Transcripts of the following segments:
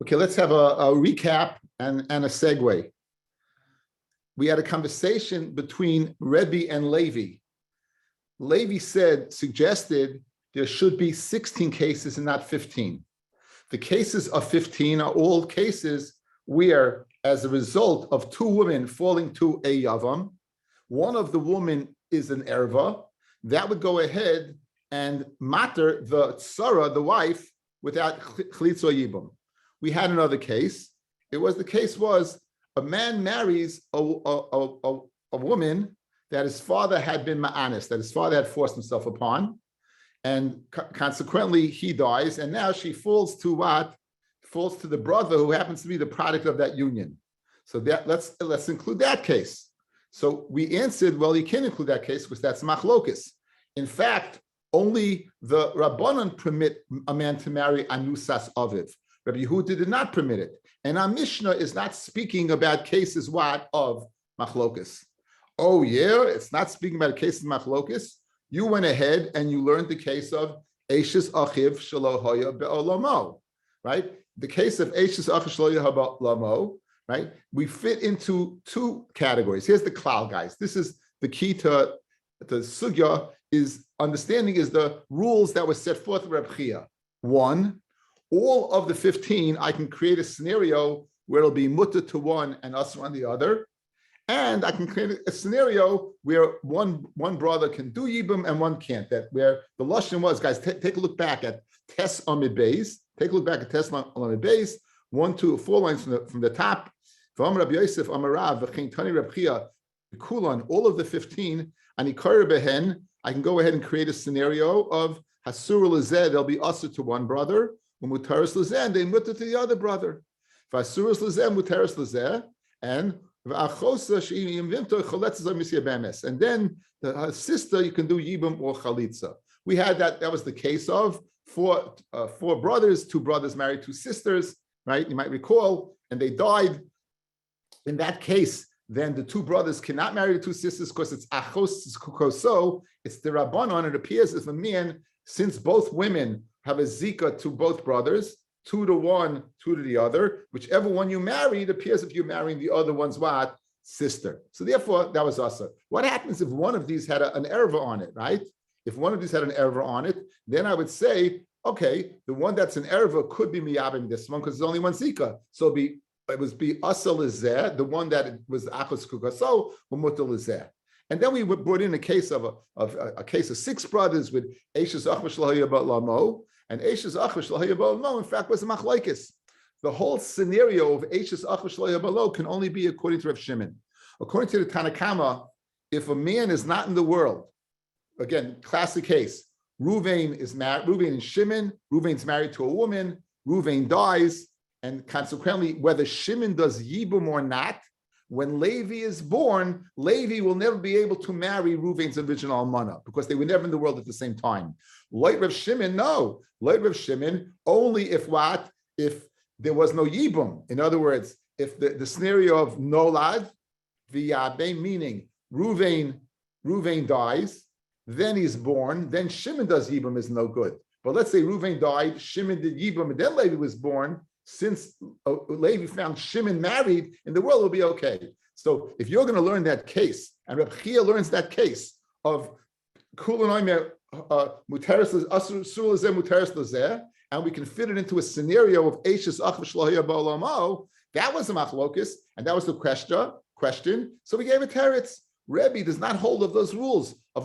Okay, let's have a recap and a segue. We had a conversation between Rabbi and Levi. Levi suggested there should be 16 cases and not 15. The cases of 15 are all cases where, as a result of two women falling to a yavam, one of the women is an erva, that would go ahead and matter the tzara, the wife, without chlitzo yibum. We had another case. The case was a man marries a woman that his father had been ma'anis, that his father had forced himself upon, and consequently he dies, and now she falls to what? Falls to the brother who happens to be the product of that union. So that let's include that case. So we answered, well, you can't include that case because that's machlokus. In fact, only the Rabbanan permit a man to marry anusas aviv. Rabbi Yehuda did not permit it. And our Mishnah is not speaking about cases what? Of machlokus. Oh yeah, it's not speaking about cases of machlokus. You went ahead and you learned the case of Eishes Achiv Shelo Hoya Be'olamo, right? The case of Eishes Achiv Shelo Hoya Be'olamo, right? We fit into two categories. Here's the klal, guys. This is the key to the sugya, is understanding is the rules that were set forth in Reb Chia. One, all of the 15, I can create a scenario where it'll be mutter to one and us on the other. And I can create a scenario where one brother can do yibum and one can't. That where the lashon was, guys, take a look back at Tes Amid Beis. Take a look back at Tes Amid Beis. 1, 2, 4 lines from the top. Rabbi Yosef Amarav v'chein Tani Reb Chia Kulan. All of the 15. Ani Kara Behen. I can go ahead and create a scenario of Hasur Lezeh. They'll be usher to one brother. Umutaris Lezeh, and they mutter to the other brother. Vasur Lezeh, Mutaris Lezeh, and and then the sister, you can do yibum or chalitza. We had that was the case of four brothers, 2 brothers married 2 sisters, right? You might recall, and they died. In that case, then the 2 brothers cannot marry the 2 sisters because it's achos kukoso. It's the rabbanon. It appears as a man, since both women have a zika to both brothers, 2 to one, 2 to the other. Whichever one you marry, it appears if you're marrying the other one's what? Sister. So therefore, that was asa. What happens if one of these had an erva on it, right? If one of these had an erva on it, then I would say, okay, the one that's an erva could be miyabim this one because there's only one zika. So it would be asa lezeh, the one that was achos kukaso, umuta lezeh. And then we brought in a case of a case of 6 brothers with Eishes Achvash Lahaya Lamo. And Eishes Achash Lahaya Balo, in fact, was a machlaikis. The whole scenario of Eishes Achash Lahaya Balo can only be according to Rav Shimon. According to the Tanakama, if a man is not in the world, again, classic case, Ruvain is married, Ruvain and Shimon, Ruvain's married to a woman, Ruvain dies, and consequently, whether Shimon does Yibum or not, when Levi is born, Levi will never be able to marry Ruvain's original almana because they were never in the world at the same time. Like Rav Shimon, no. Like Rav Shimon, only if what? If there was no Yibum. In other words, if the scenario of Nolad, V'yabe, meaning Ruvain dies, then he's born, then Shimon does Yibum is no good. But let's say Ruvain died, Shimon did Yibum, and then Levi was born. Since Levi found Shimon married, in the world will be okay. So if you're going to learn that case, and Reb Chia learns that case of Kulan Muteris Asur Muteris Lazeh, and we can fit it into a scenario of Eishes Achvash Lahaya Ba'olamo, that was a machlokus, and that was the question. So we gave a teretz. Rebbe does not hold of those rules of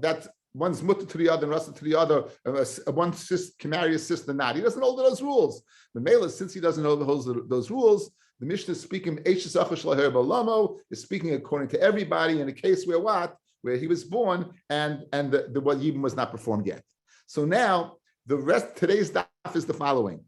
that one's mutter to the other and rasa to the other. One sister can marry a sister, not. He doesn't hold of those rules. The Mela, since he doesn't hold those rules, the Mishnah is speaking Eishes Achash Lahaya Ba'olamo is speaking according to everybody in a case where what? Where he was born and the what Yibum was not performed yet. So now today's daf is the following.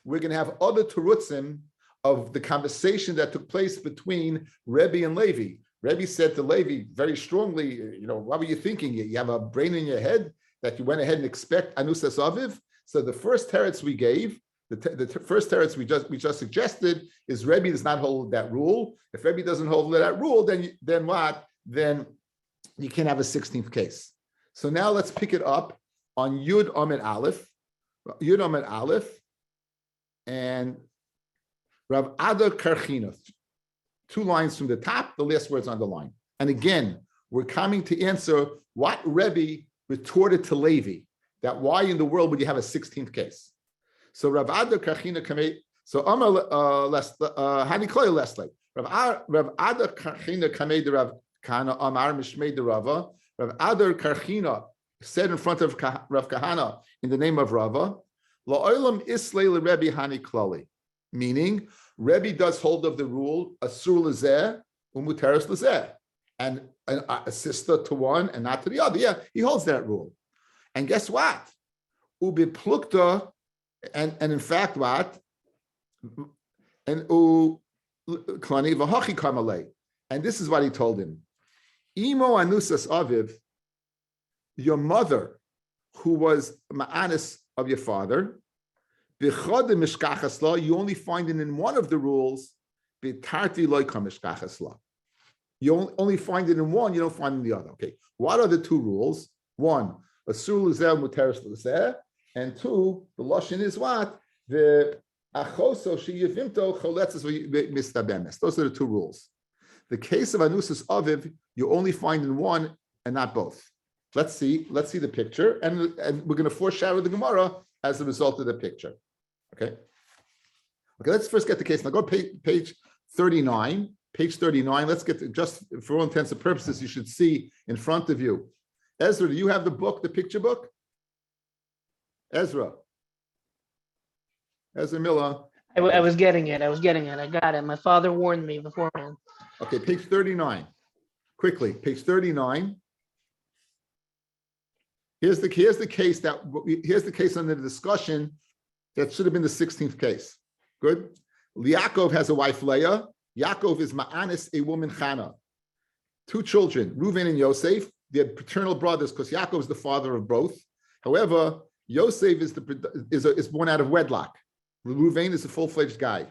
We're going to have other terutzim of the conversation that took place between Rebbe and Levi. Rebbe said to Levi very strongly, what were you thinking? You have a brain in your head that you went ahead and expect Anusas Aviv? So the first teretz we gave, the first teretz we just suggested is Rebbe does not hold that rule. If Rebbe doesn't hold that rule, then what? Then you can't have a 16th case. So now let's pick it up on Yud Amid Aleph. Yud Amid Aleph. and Rav Ada Karchina. 2 lines from the top, the last word's on the line. And again, we're coming to answer what Rebbe retorted to Levi, that why in the world would you have a 16th case? So Rav Ada Karchina Kamei, so Amar Hanikloy Leslie. Rav Ada Karchina Kamei de Rav Kahana Amar Mishmei de Rava. Rav Ada Karchina said in front of Rav Kahana in the name of Rava, La'olam Islay Rebbe Hanikloli, meaning Rebbe does hold of the rule asur lezeh umuteres lezeh, and a sister to one and not to the other. Yeah, he holds that rule. And guess what? Ubi plukta, and in fact, what? And klani v'hachi kamalei. And this is what he told him. Imo anusas aviv, your mother, who was ma'anis of your father, you only find it in one of the rules. You only find it in one, you don't find it in the other. Okay, what are the 2 rules? 1, asur l'zeh muteres l'zeh, and 2, the lashon is what? The achoso sheyivimto choletzes mistabemes. Those are the 2 rules. The case of anusas aviv, you only find in one and not both. Let's see the picture, and we're going to foreshadow the Gemara as a result of the picture. Okay, let's first get the case. Now go to page 39. Page 39. Let's get to, just for all intents and purposes, you should see in front of you. Ezra, do you have the book, the picture book? Ezra Miller. I was getting it. I got it. My father warned me beforehand. Okay, page 39. Quickly, page 39. Here's the case under the discussion that should have been the 16th case. Good. Yaakov has a wife, Leah. Yaakov is ma'anis, a woman, Chana. 2 children, Reuven and Yosef. They're paternal brothers because Yaakov is the father of both. However, Yosef is born out of wedlock. Reuven is a full-fledged guy.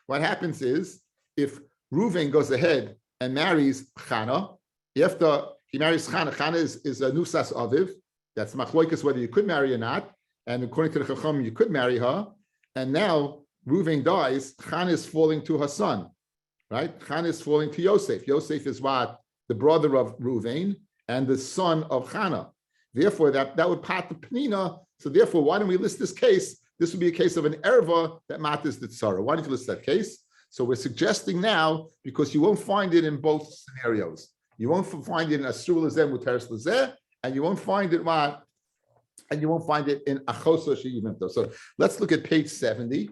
What happens is, if Reuven goes ahead and marries Chana, after he marries Chana, Chana is a nusas aviv. That's machloikas whether you could marry or not. And according to the Chacham, you could marry her. And now Reuven dies, Chana is falling to her son, right? Chana is falling to Yosef. Yosef is what? The brother of Reuven and the son of Chana. Therefore, that would pat the Penina. So therefore, why don't we list this case? This would be a case of an erva that matters the tzara. Why don't you list that case? So we're suggesting now, because you won't find it in both scenarios. You won't find it in asur lezeh muteres lezeh, and you won't find it what? And you won't find it in achoso sheyivimto. So let's look at page 70.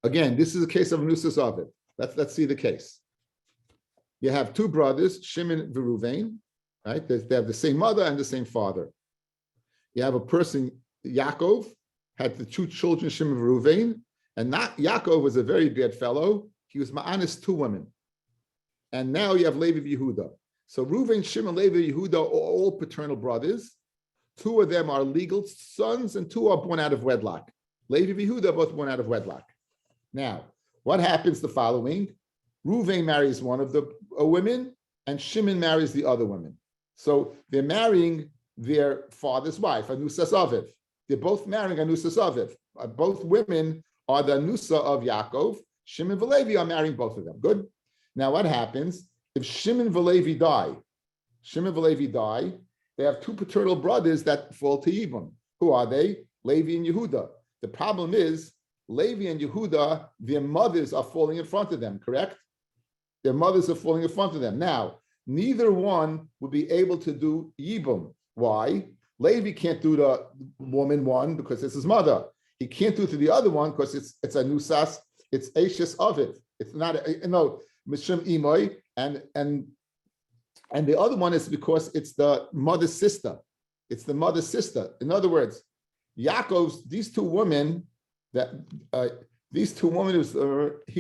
Again, this is a case of nusas aviv. Let's see the case. You have 2 brothers, Shimon and Reuven, right? They have the same mother and the same father. You have a person, Yaakov, had the 2 children, Shimon and Reuven, and not Yaakov was a very bad fellow. He was ma'anis 2 women. And now you have Levi and Yehuda. So Reuven, Shimon, Levi, and Yehuda are all paternal brothers. 2 of them are legal sons, and 2 are born out of wedlock. Levi and Yehuda are both born out of wedlock. Now, what happens the following? Reuven marries one of the women, and Shimon marries the other woman. So they're marrying their father's wife, Anusas Aviv. They're both marrying Anusas Aviv. Both women are the Anusa of Yaakov. Shimon and Levi are marrying both of them. Good. Now, what happens if Shimon and Levi die? They have 2 paternal brothers that fall to Yibum. Who are they? Levi and Yehuda. The problem is, Levi and Yehuda, their mothers are falling in front of them, correct? Their mothers are falling in front of them. Now, neither one would be able to do Yibum. Why? Levi can't do the woman one because it's his mother. He can't do it to the other one because it's a nusas, it's Ashes of it. It's not, Mishum Imoy, and the other one is because it's the mother's sister. It's the mother's sister. In other words, Yaakov's, these two women, he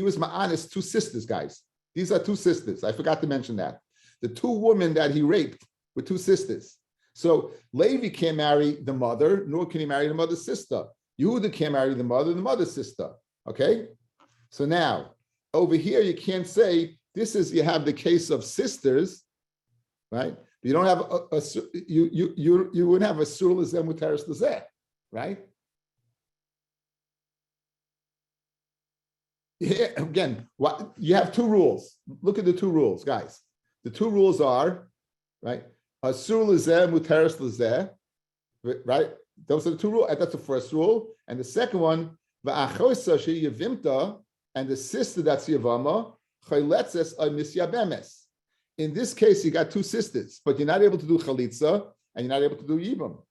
was ma'anis 2 sisters, guys. These are 2 sisters. I forgot to mention that. The 2 women that he raped were 2 sisters. So Levi can't marry the mother, nor can he marry the mother's sister. Yehuda can't marry the mother and the mother's sister. Okay? So now, over here, you can't say, you have the case of sisters, right? You don't have you wouldn't have a sur l'zeh muteris l'zeh, right? Yeah, again, what you have two rules. Look at the two rules, guys. The two rules are, right? Asur l'zeh muteris l'zeh, right? Those are the two rules. That's the first rule. And the second one, va'achosa sheyevimta, and the sister that's Yevama, chayletzes a misyabemes. In this case, you got two sisters, but you're not able to do chalitza and you're not able to do yibam.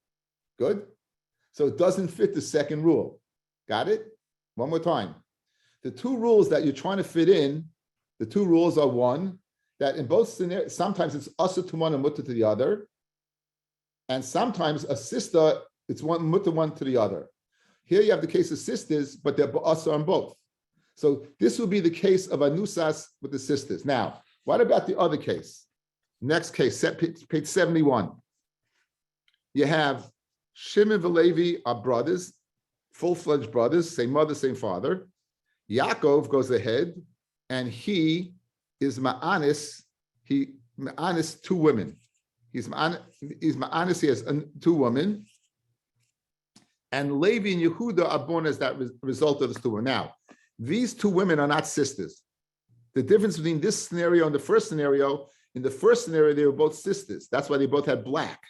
Good? So it doesn't fit the second rule. Got it? One more time. The two rules that you're trying to fit in, the two rules are one, that in both scenarios, sometimes it's asa to one and mutta to the other, and sometimes a sister, it's one mutta one to the other. Here you have the case of sisters, but they're asa on both. So this will be the case of anusas with the sisters. Now, what about the other case? Next case, page 71. You have Shimon and Levi are brothers, full-fledged brothers, same mother, same father. Yaakov goes ahead, and he is ma'anis. He ma'anis two women. He's ma'anis. He has two women, and Levi and Yehuda are born as that result of this two women. Now, these two women are not sisters. The difference between this scenario and the first scenario, in the first scenario, they were both sisters. That's why they both had black.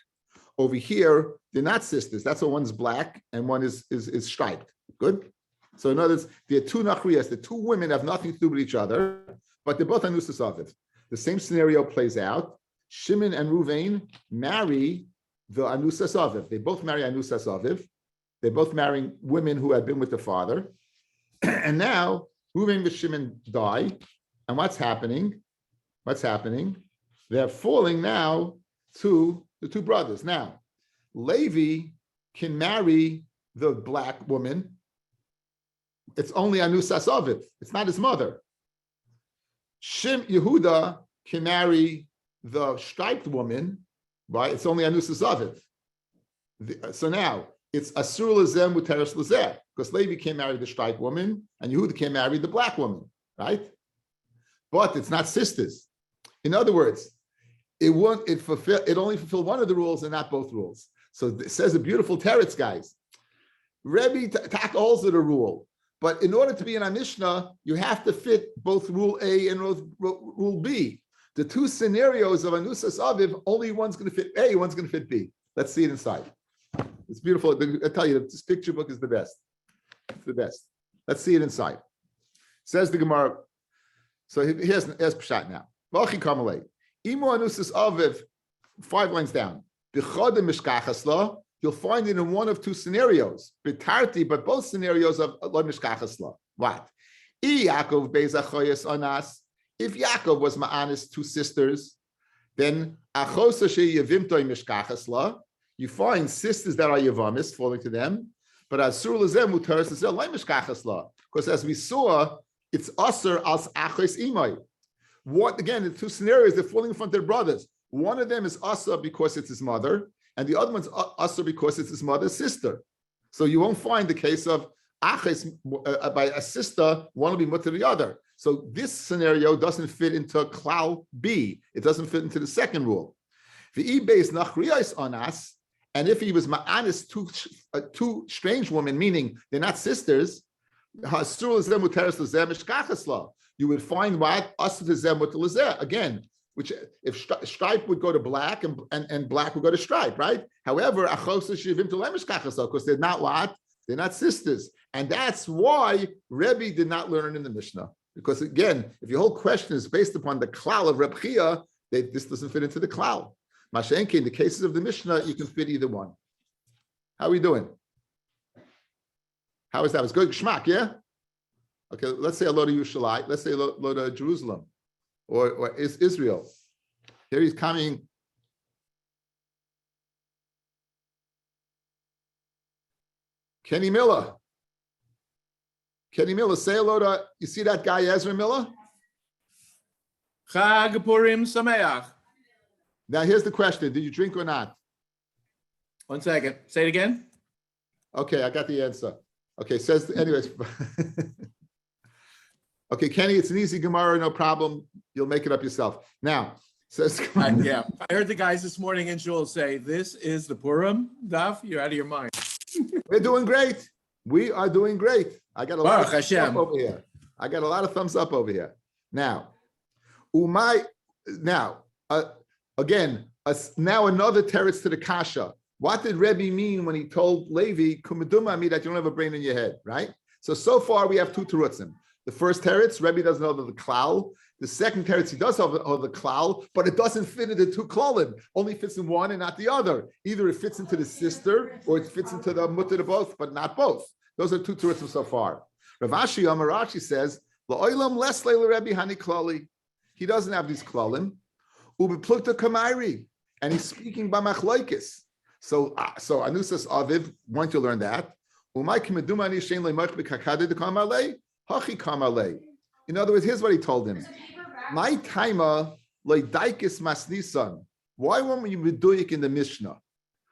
Over here, they're not sisters. That's why one's black and one is striped. Good? So in other words, they're two nachriyas. The two women have nothing to do with each other, but they're both anusas aviv. The same scenario plays out. Shimon and Ruvain marry the anusas aviv. They both marry anusas aviv. They're both marrying women who had been with the father. And now, Ruvain and Shimon die. And what's happening? They're falling now to the two brothers. Now, Levi can marry the black woman. It's only Anusas Aviv. It's not his mother. Yehuda can marry the striped woman, right? It's only Anusas Aviv. So now, it's Asur L'zeh Muteris L'zeh, because Levi can't marry the striped woman, and Yehuda can't marry the black woman, right? But it's not sisters. In other words, it only fulfilled one of the rules and not both rules. So it says a beautiful teretz, guys. Rabbi tackles the rule, but in order to be in a Mishnah, you have to fit both rule A and rule B. The two scenarios of Anusas Aviv, only one's going to fit A, one's going to fit B. Let's see it inside. It's beautiful. I tell you, this picture book is the best. It's the best. Let's see it inside. Says the Gemara. So here's Pshat now. V'achi kamalei. Imo Anusas Aviv, 5 lines down. B'chodem mishkachasla, you'll find it in one of two scenarios. B'tarti, but both scenarios of lo mishkachasla. What? I Yaakov beis achoyes anas. If Yaakov was ma'anis two sisters, then achosa sheyevimtoi mishkachasla. You find sisters that are yevamis falling to them, but asur l'zeh muteris l'zeh lo mishkachasla. Because as we saw, it's aser as achos imay. What again? The two scenarios, they're falling in front of their brothers. One of them is asa because it's his mother, and the other one's asa because it's his mother's sister. So you won't find the case of aches by a sister, one will be mutter the other. So this scenario doesn't fit into klal B. It doesn't fit into the second rule. The e-base nachriyos anas, and if he was ma'anis two strange women, meaning they're not sisters, you would find what? Again, which if stripe would go to black and black would go to stripe, right? However, because they're not what? They're not sisters. And that's why Rabbi did not learn it in the Mishnah. Because again, if your whole question is based upon the klal of Reb Chia, this doesn't fit into the klal. Mashenki, in the cases of the Mishnah, you can fit either one. How are we doing? How is that? It's good geschmack, yeah? Okay, let's say hello to Yerushalayim. Let's say hello to Jerusalem or Israel. Here he's coming. Kenny Miller, say hello to, you see that guy Ezra Miller? Chag Purim Sameach. Now here's the question, did you drink or not? 1 second, say it again. Okay, I got the answer. Okay, says, anyways. Okay, Kenny, it's an easy Gemara, no problem. You'll make it up yourself. Now, Says, Yeah, I heard the guys this morning in Shul say, "This is the Purim Daf." You're out of your mind. we're doing great. We are doing great. I got a lot of Baruch thumbs up Hashem. over here. I got a lot of thumbs up over here. Now, again, now another teretz to the kasha. What did Rebbe mean when he told Levi, "Kumadumami," that you don't have a brain in your head, right? So far we have two terutzim. The first teretz, Rebbe doesn't know the klal. The second teretz, he does have the klal, but it doesn't fit into two klalim. Only fits in one and not the other. Either it fits into the sister or it fits into the mutter to both, but not both. Those are two terutzim so far. Rav Ashi Amarachi says, "La'olam les leila Rebbe hani klali." He doesn't have these klalim. Ubeplukta kamairi, and he's speaking by machlokes. So Anusas Aviv, want to learn that. In other words, here's what he told him. My timer ledaikis masnisan. Why weren't we meduik in the Mishnah?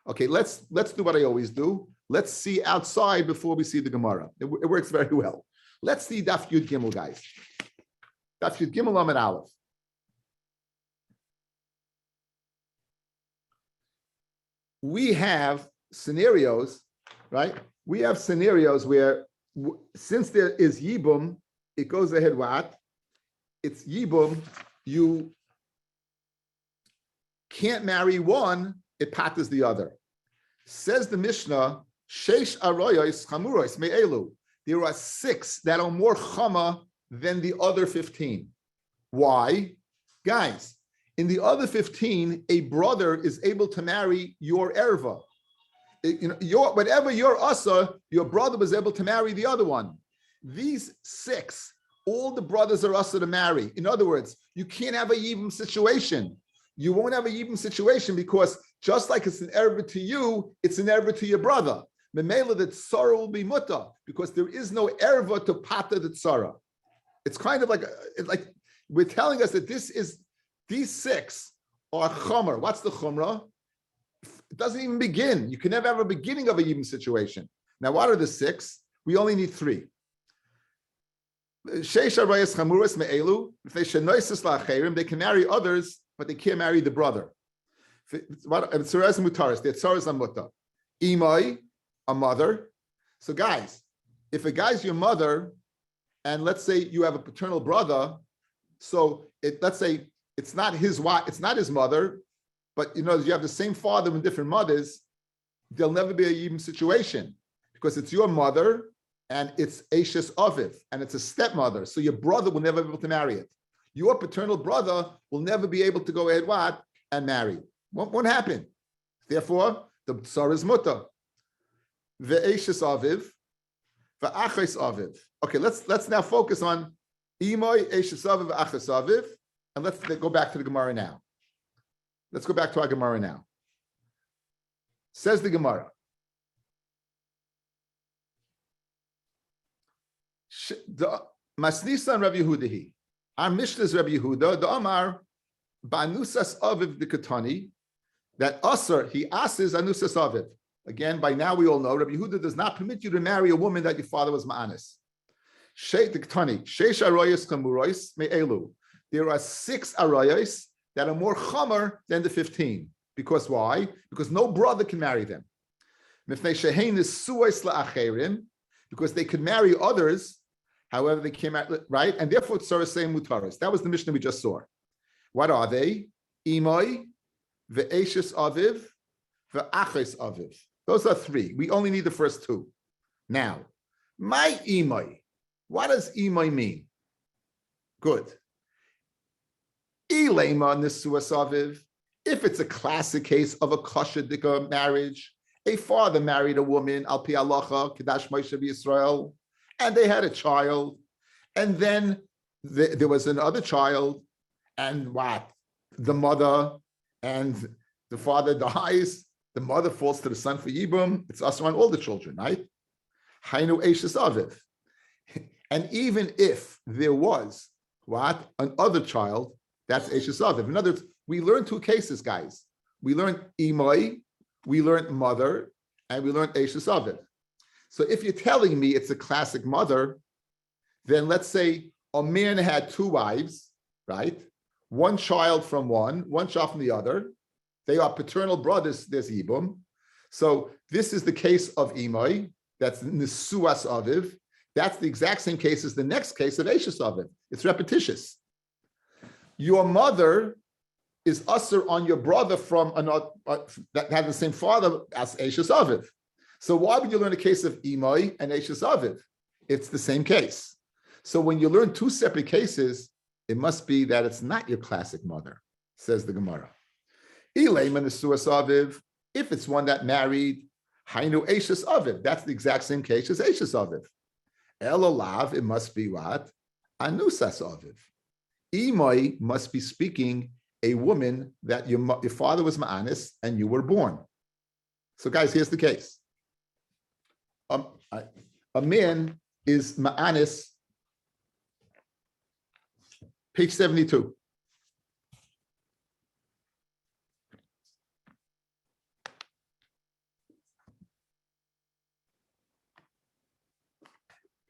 Okay, let's do what I always do. Let's see outside before we see the Gemara. It works very well. Let's see Daf Yud Gimel, guys. Daf Yud Gimel Amud Aleph. We have scenarios, right? We have scenarios where, since there is Yibum, it goes ahead what? It's Yibum, you can't marry one, it patters the other. Says the Mishnah, Sheish aroyos chamuros me'elu. There are 6 that are more chama than the other 15. Why? Guys, in the other 15, a brother is able to marry your erva. Whatever your asa, your brother was able to marry the other one. These 6, all the brothers are asa to marry. In other words, you can't have a yibum situation. You won't have a yibum situation because just like it's an erva to you, it's an erva to your brother. Memela, the tzara will be mutta because there is no erva to pata the tzara. It's kind of like we're telling us that these 6 are chomer. What's the chumrah? It doesn't even begin. You can never have a beginning of a yibum situation. Now, what are the 6? We only need 3. Sheish arayas chamuras me'elu. If they shenoises la'acherim, they can marry others, but they can't marry the brother. Tzaras mutaris. They're tzaras amuta. Imai, a mother. So, guys, if a guy's your mother, and let's say you have a paternal brother, so let's say it's not his wife, it's not his mother, but you have the same father with different mothers, there'll never be a yibum situation because it's your mother and it's Eishes Aviv and it's a stepmother. So your brother will never be able to marry it. Your paternal brother will never be able to go ahead and marry. Won't happen. Therefore, the tsar is muta. The Eishes Aviv, the Achais Aviv. Okay, let's now focus on Imoy, Eishes Aviv, Achais Aviv. And let's go back to the Gemara now. Let's go back to our Gemara now. Says the Gemara. The Masnisan Rabbi Yehudahi. Our Mishnah is Rabbi Yehuda. The Amar Banusas Aviv the Katani. That Asar, he asks Anusas Aviv. Again, by now we all know Rabbi Yehuda does not permit you to marry a woman that your father was ma'anis. Shei the Katani. Sheish aroyos kamurois me'elu. There are 6 arayos that are more chomer than the 15. Because why? Because no brother can marry them. Because they could marry others, however they came out, right? And therefore, Tzara saying mutaris. That was the Mishnah we just saw. What are they? Imoi, ve'eshes aviv, ve'aches aviv. Those are 3. We only need the first 2. Now, my imoi. What does imoi mean? Good. If it's a classic case of a kosher dika marriage, a father married a woman, al pi halacha, kedash Moshe Yisrael, and they had a child, and then there was another child, and the mother and the father dies, the mother falls to the son for yibum. It's also on all the children, right? Hainu eishes aviv. And even if there was another child, that's Eishes Aviv. In other words, we learned 2 cases, guys. We learned Imai, we learned mother, and we learned Eishes Aviv. So if you're telling me it's a classic mother, then let's say a man had 2 wives, right? one child from one child from the other. They are paternal brothers, there's Yibum. So this is the case of Imai, that's Nisuas Aviv. That's the exact same case as the next case of Eishes Aviv. It's repetitious. Your mother is usher on your brother from another that had the same father as Eishes Aviv. So why would you learn a case of Imai and Eishes Aviv? It's the same case. So when you learn two separate cases, it must be that it's not your classic mother, says the Gemara. If it's one that married, Hainu Eishes Aviv, that's the exact same case as Eishes Aviv. Elolav, it must be what? Anusas Aviv. Imai must be speaking a woman that your father was Ma'anis and you were born. So guys, here's the case. A man is Ma'anis, page 72.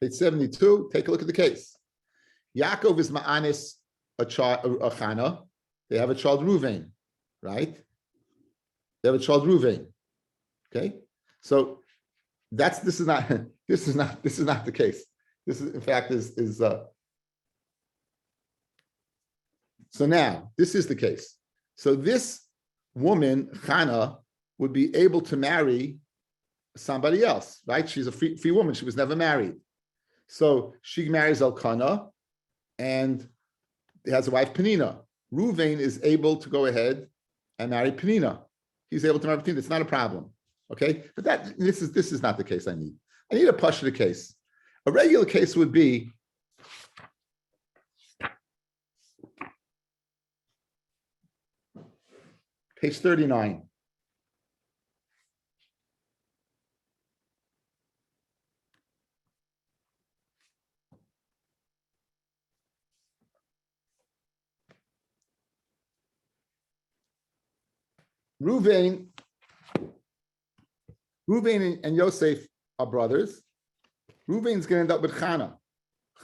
Page 72, take a look at the case. Yaakov is Ma'anis, a Chana. They have a child Ruvain, right? They have a child Ruvain. Okay? So this is not the case. This is in fact so now this is the case. So this woman, Chana, would be able to marry somebody else, right? She's a free woman. She was never married. So she marries Elkanah and has a wife, Penina. Ruvain is able to go ahead and marry Penina. He's able to marry Penina. It's not a problem. Okay? But this is not the case I need. I need a Pashta case. A regular case would be page 39. Ruvain and Yosef are brothers. Ruvain's going to end up with Chana.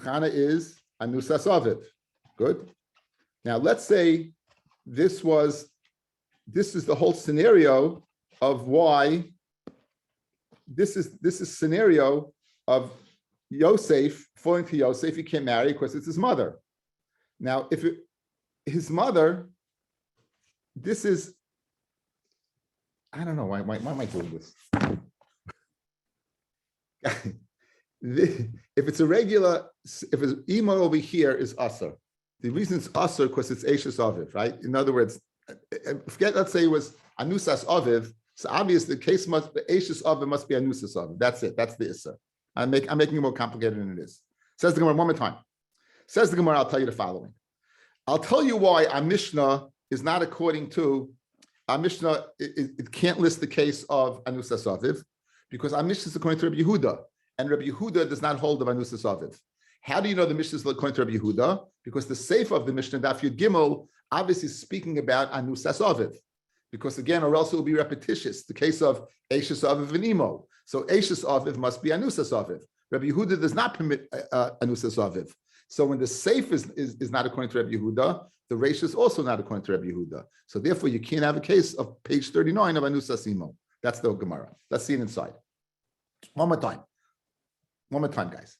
Chana is Anusas Aviv. Good. Now let's say this is the whole scenario of why this is scenario of Yosef falling to Yosef. He can't marry because it's his mother. Now, if his mother, this is, I don't know why am I doing this? If it's Ima over here is Asar. The reason it's Asar because it's Eishes Aviv, right? In other words, let's say it was Anusas Aviv. So obviously the case must be Eishes Aviv must be Anusas Aviv. That's it. That's the Issa. I'm making it more complicated than it is. Says the Gemara one more time. Says the Gemara, I'll tell you the following. I'll tell you why our Mishnah is not according to our Mishnah. It can't list the case of Anusas Aviv because our Mishnah is according to Rabbi Yehuda, and Rabbi Yehuda does not hold of Anusas Aviv. How do you know the Mishnah is according to Rabbi Yehuda? Because the Seif of the Mishnah, Daf Yud Gimel, obviously speaking about Anusas Aviv. Because again, or else it will be repetitious. The case of Eishes Aviv and Imo. So Eishes Aviv must be Anusas Aviv. Rabbi Yehuda does not permit Anusas Aviv. So when the Seif is not according to Rabbi Yehuda, the Reish is also not according to Rabbi Yehuda. So therefore, you can't have a case of page 39 of Anusas Imo. That's the Gemara. Let's see it inside. One more time, guys.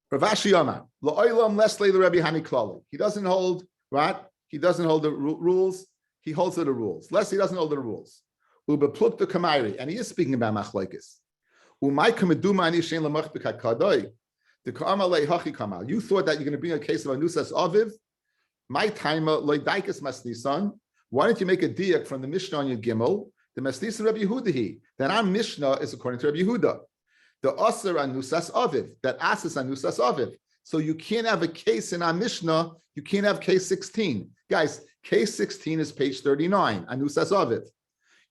Rav Ashi Yama, La'olam Lesley the Rabbi Hani Klali. He doesn't hold, right? He doesn't hold the rules. He holds to the rules. Leslie doesn't hold the rules. Ubepluk the Kamairi, and he is speaking about Machlokes. Umay Kameduma Ani Shein Lamach B'Kadoi. The Kamalei Hachi Kamal. You thought that you're going to bring a case of Anusas Aviv? My timer Loidaikas Masnisan. Why don't you make a diak from the Mishnah on your Gimel? The Masnisan Rabbi Yehudahi. That our Mishnah is according to Rabbi Yehuda. The Asar Anusas Aviv, that Asas Anusas Aviv. So you can't have a case in our Mishnah, you can't have case 16. Guys, case 16 is page 39, Anusas Aviv.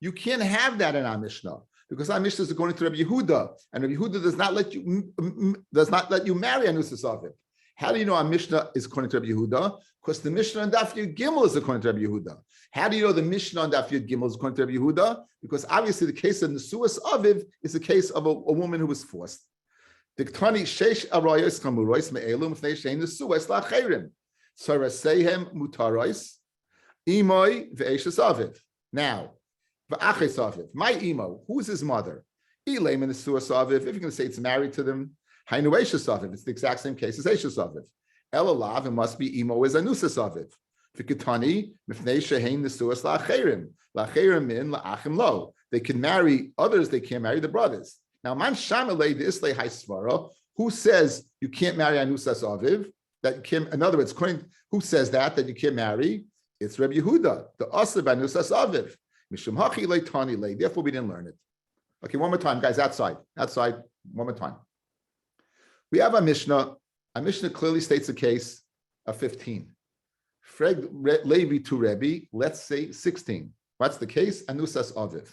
You can't have that in our Mishnah, because our Mishnah is according to Rabbi Yehuda, and Rabbi Yehuda does not let you marry Anusas Aviv. How do you know our Mishnah is according to Rabbi Yehuda? Because the Mishnah on Daf Yud Gimel is according to Rabbi Yehuda. How do you know the Mishnah on Daf Yud Gimel is according to Rabbi Yehuda? Because obviously the case of Nesuas Aviv is a case of a woman who was forced. Diktani shesh arayos kamurois me'elum fnei shein nesuas la'cherim. Sorasehem mutarois. Imoi ve'eshes aviv. Now, ve'aches aviv. My imo, who's his mother? Ilem in the suas aviv. If you're going to say it's married to them, hainu eshes aviv. It's the exact same case as eshes aviv. Elalav, it must be imo is anusas aviv. V'kitani mifnei shehein nesuas la'cherim. La'cherim min la'achim lo. They can marry others. They can't marry the brothers. Now, man shamelei the islay haisvara. Who says you can't marry anusas aviv? That you can, in other words, who says that you can't marry? It's Rabbi Yehuda, the Asr Banusas Aviv. Mishum Hachi Le Tani Le. Therefore, we didn't learn it. Okay, one more time, guys, outside, one more time. We have a Mishnah. A Mishnah clearly states a case of 15. Freg Levi to Rebbe, let's say 16. What's the case? Anusas Aviv.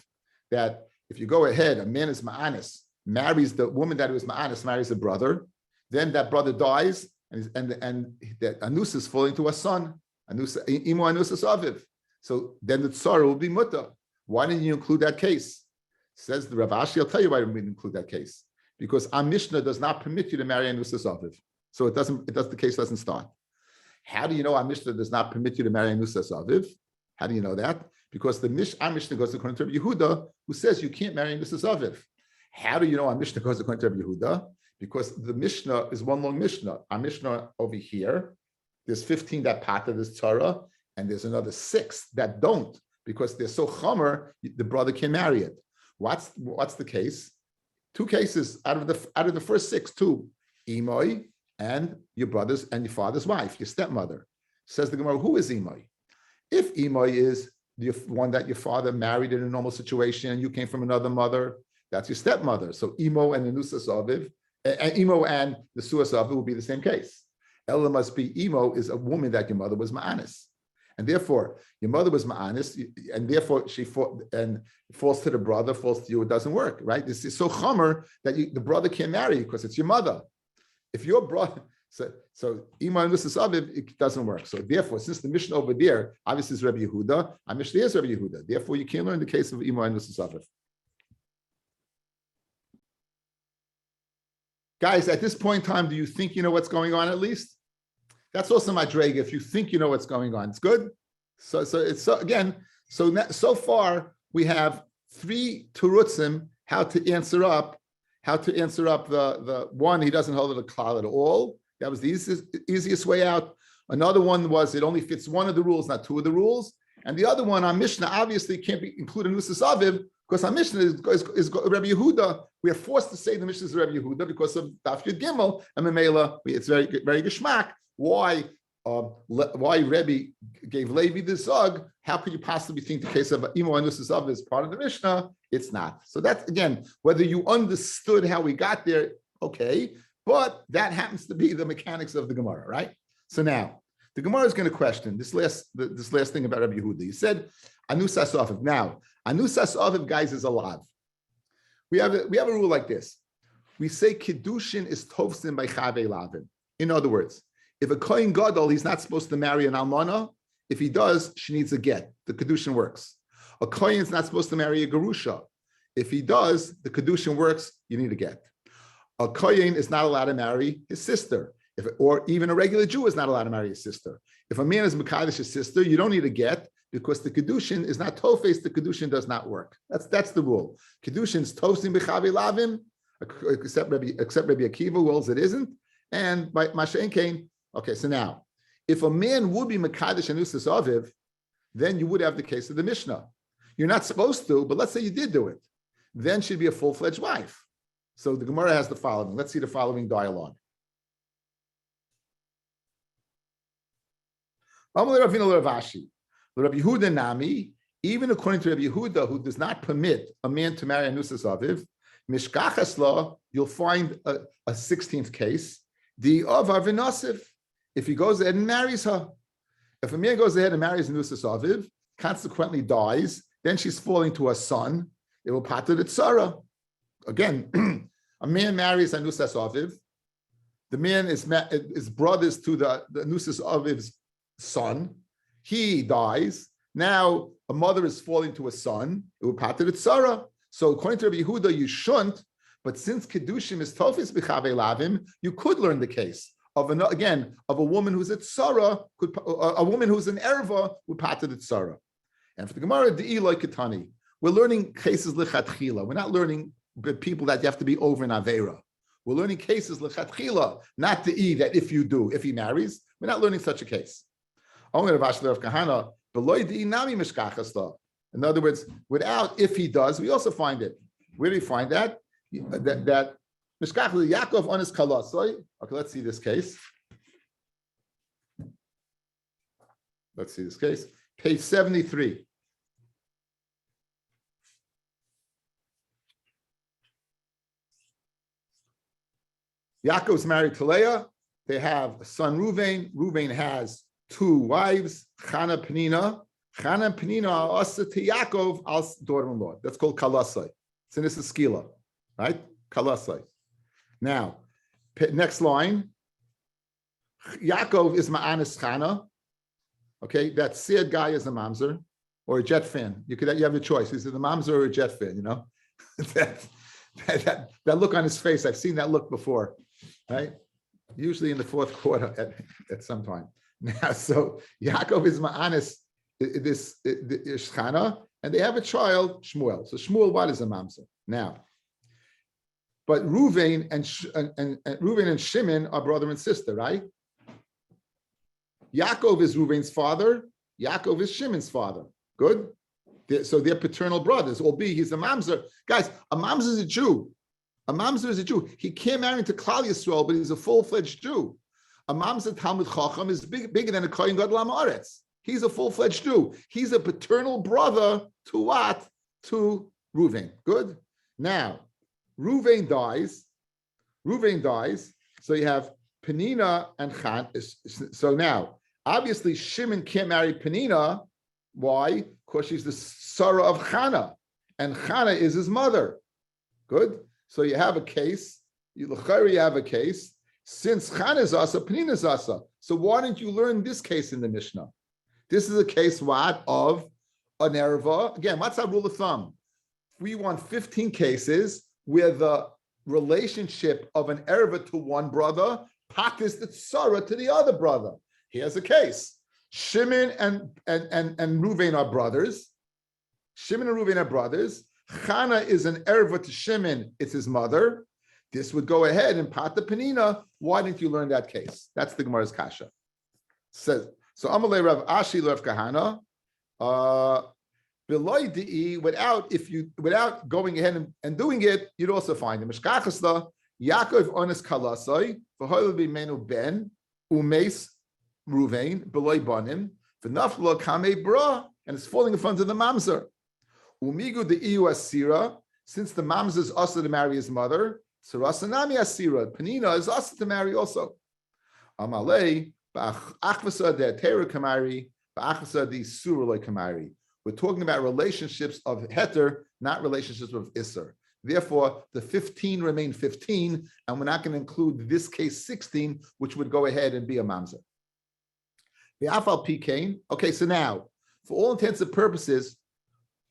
That if you go ahead, a man is Ma'anis, marries the woman that was Ma'anis, marries a brother, then that brother dies, and that Anus is falling to a son. Imo Anusas Aviv. So then the tsara will be muta. Why didn't you include that case? Says the Rav Ashi, I'll tell you why we didn't include that case. Because our Mishnah does not permit you to marry Anusas Aviv. So the case doesn't start. How do you know our Mishnah does not permit you to marry Anusas Aviv? How do you know that? Because our Mishnah goes according to Rabbi Yehuda, who says you can't marry Anusas Aviv. How do you know our Mishnah goes according to Rabbi Yehuda? Because the Mishnah is one long Mishnah. Our Mishnah over here, there's 15 that part of this Torah, and there's another 6 that don't, because they're so chomer, the brother can marry it. What's the case? 2 cases out of the first 6, 2. Imoi and your brother's and your father's wife, your stepmother. Says the Gemara, who is Imoi? If Imoi is the one that your father married in a normal situation and you came from another mother, that's your stepmother. So Imo and the Nusas Aviv, Imo and the Suas Aviv will be the same case. Ella must be Imo is a woman that your mother was Ma'anis. And therefore, your mother was Ma'anis, and therefore she falls to the brother, falls to you, it doesn't work, right? This is so chomer that the brother can't marry you because it's your mother. If your brother, so Imo and Nusas Aviv, it doesn't work. So therefore, since the Mishnah over there, obviously is Rabbi Yehuda, our Mishnah is Rabbi Yehuda. Therefore, you can't learn the case of Imo and Nusas Aviv. Guys, at this point in time, do you think you know what's going on at least? That's also my drag. If you think you know what's going on, it's good. So far we have 3 terutzim how to answer up the one. He doesn't hold it a klal at all. That was the easiest way out. Another one was it only fits one of the rules, not 2 of the rules. And the other one, our Mishnah obviously can't be included in Nusas Aviv because our Mishnah is Rabbi Yehuda. We are forced to say the Mishnah is Rabbi Yehuda because of Daf Yud Gimel and Memela. It's very very geschmack. Why Rebbe gave Levi the zug? How could you possibly think the case of Imo and Nusas Aviv is part of the Mishnah? It's not. So that's, again, whether you understood how we got there, okay, but that happens to be the mechanics of the Gemara, right? So now, the Gemara is going to question this last thing about Rabbi Yehuda. He said, Anusas Aviv. Now, Anusas Aviv, guys, is alive. We have a rule like this. We say Kiddushin is Tovsin by Chave Lavin. In other words, if a Kohen Gadol, he's not supposed to marry an Almana. If he does, she needs a get. The Kedushin works. A Kohen is not supposed to marry a Gerusha. If he does, the Kedushin works, you need a get. A Kohen is not allowed to marry his sister. Or even a regular Jew is not allowed to marry his sister. If a man is Mekadesh his sister, you don't need a get because the Kedushin is not Tofes, the Kedushin does not work. That's the rule. Kedushin is Tosim B'Chavi Lavim, except Rabbi Akiva, who holds it isn't. And by Masha Kain. Okay, so now, if a man would be Mekadesh and Nusas Aviv, then you would have the case of the Mishnah. You're not supposed to, but let's say you did do it. Then she'd be a full-fledged wife. So the Gemara has the following. Let's see the following dialogue. Rabbi Yehuda Nami, even according to Rabbi Yehuda, who does not permit a man to marry a Nusas Aviv, Mishkachas law, you'll find a 16th case, the Avar V'Nasiv, if he goes ahead and marries her. If a man goes ahead and marries a Nusas Aviv, consequently dies, then she's falling to her son, it will pater the tzara. Again, a man marries a Nusas Aviv, the man is brothers to the Nusas Aviv's son, he dies, now a mother is falling to a son, it will pater the tzara. So according to Rabbi Yehuda, you shouldn't, But since Kedushim is Tofis B'Chavei Lavim, you could learn the case of a woman who's at Tzara, a woman who's an Erva would pater the Tzara. And for the Gemara, De'i Loi Ketani, we're learning cases Lechatchila. We're not learning people that you have to be over in Avera. We're learning cases Lechatchila, not De'i that if he marries, we're not learning such a case. In other words, without if he does, we also find it. Where do we find that? That Mishkach Yaakov on his kalasoi. Okay, let's see this case. Page 73. Yaakov's married to Leah. They have a son Ruvain. Ruvain has two wives, Chana Penina. Chana and Penina are also to Yaakov as daughter-in-law. That's called kalasoi. So this is skila, right? Kalasoi. Now, next line. Yaakov is ma'anis Chana. Okay, that sad guy is a mamzer or a Jet fan. You have a choice. Is it the mamzer or a Jet fan? You know, that look on his face. I've seen that look before, right? Usually in the fourth quarter at some time. Now, so Yaakov is ma'anis this Chana, and they have a child Shmuel. So Shmuel, what is a mamzer? Now, but Ruvain and Ruvain and Shimon are brother and sister, right? Yaakov is Ruvain's father. Yaakov is Shimon's father. Good. So they're paternal brothers, albeit he's a mamzer. Guys, a mamzer is a Jew. A mamzer is a Jew. He can't marry into Klal Yisrael, but he's a full-fledged Jew. A mamzer Talmud Chacham is bigger than a Kohen Gadol Haaretz. He's a full-fledged Jew. He's a paternal brother to what? To Ruvain. Good. Now, Ruvain dies. So you have Penina and Chan. So now, obviously, Shimon can't marry Penina. Why? Because she's the Sarah of Chana, and Chana is his mother. Good. So you have a case. You have a case. Since Chana is asa, Penina is asa. So why didn't you learn this case in the Mishnah? This is a case what of an erva. Again, what's our rule of thumb? We want 15 cases where the relationship of an erva to one brother patis the tzara to the other brother. Here's a case. Shimon and Ruvain are brothers. Chana is an erva to Shimon. It's his mother. This would go ahead and pat the Penina. Why didn't you learn that case? That's the Gemara's kasha. Says so. Amalei Rav Ashi Rav Kahana. Beloy di without going ahead and doing it, you'd also find him. Mishkachasla Yaakov onis kalasai v'hoil b'menu ben umeis Ruvain beloy banim v'naflo kamei bra, and it's falling in front of the mamzer. Umigu de iu asira, since the mamzer is also to marry his mother. Sarasanami asira, Penina is also to marry also. Amalei ba'achvasa de teru kamari ba'achvasa de suruloi kamari. We're talking about relationships of heter, not relationships of isser. Therefore, the 15 remain 15, and we're not going to include this case 16, which would go ahead and be a mamzer. The afal pikain. Okay, so now, for all intents and purposes,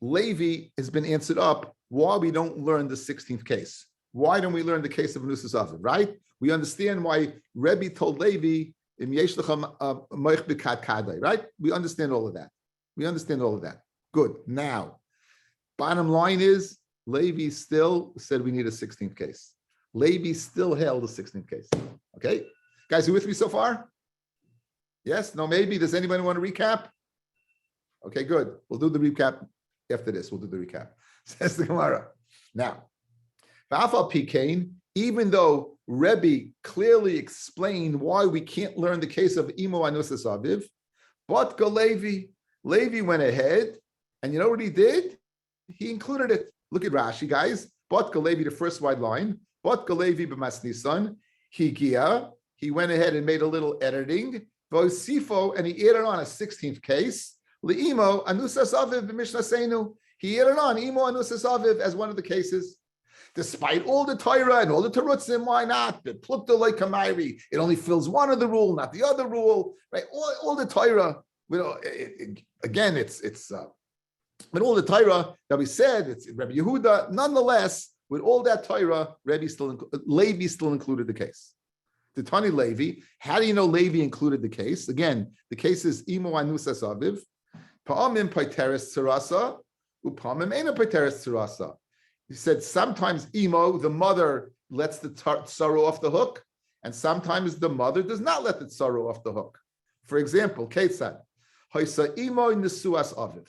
Levi has been answered up why we don't learn the 16th case. Why don't we learn the case of Nusas Aviv, right? We understand why Rabbi told Levi, right? We understand all of that. Good. Now, bottom line is, Levi still said we need a 16th case. Levi still held a 16th case. Okay? Guys, you with me so far? Yes? No, maybe? Does anybody want to recap? Okay, good. We'll do the recap after this. We'll do the recap. Says the Gemara. Now, V'afal Pikain, even though Rebbe clearly explained why we can't learn the case of Imo Anusas Aviv, but Levi went ahead, and you know what he did? He included it. Look at Rashi, guys. But Levi, the first wide line. But Levi b'masnisan, he went ahead and made a little editing. V'osifo, and he added on a 16th case. Le'imo Anusas Aviv b'Mishnah Seinu. He added on Imo Anusas Aviv as one of the cases. Despite all the Torah and all the Terutzim, why not? The Plukta like Kamairi, it only fills one of the rule, not the other rule, right? All the Torah, you know, again, it's but all the Torah that we said, it's Rabbi Yehuda, nonetheless, with all that Torah, Levi still included the case. The Tani Levi, how do you know Levi included the case? Again, the case is Imo Anusas Aviv, Pa'amim Paiteres Tzarasa, Upamim Ena Paiteres Tzarasa. He said sometimes Imo, the mother, lets the sorrow off the hook, and sometimes the mother does not let the sorrow off the hook. For example, Ketzad, Hoisa Imo in the Suas Aviv.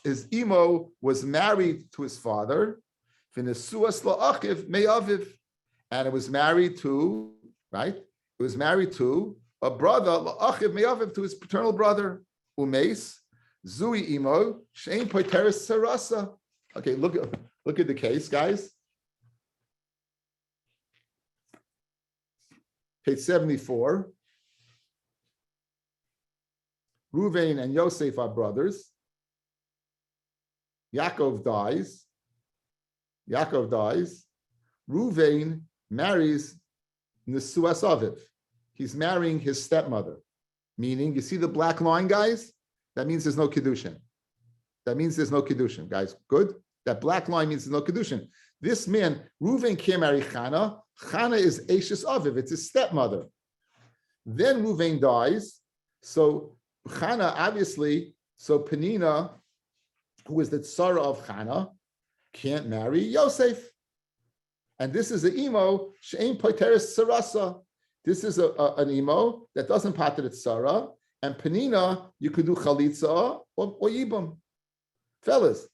His Imo was married to his father, Finisuas La'achiv Me'aviv. And it was married to, right? It was married to a brother, La'achiv Me'aviv, to his paternal brother, Umeis, Zui Imo, Shein Poiteres Sarasa. Okay, look at the case, guys. Page 74. Ruvain and Yosef are brothers. Yaakov dies. Ruvain marries Nesuas Aviv. He's marrying his stepmother. Meaning, you see the black line, guys? That means there's no Kiddushin. Guys. Good? That black line means there's no Kiddushin. This man, Ruvain can't marry Chana. Chana is Eishes Aviv. It's his stepmother. Then Ruvain dies. So Chana, obviously, so Penina, who is the tzara of Chana, can't marry Yosef. And this is an imo, she'ein poiteres sarasa. This is an imo that doesn't pater it tzara. And Penina, you could do chalitza or yibum. Fellas,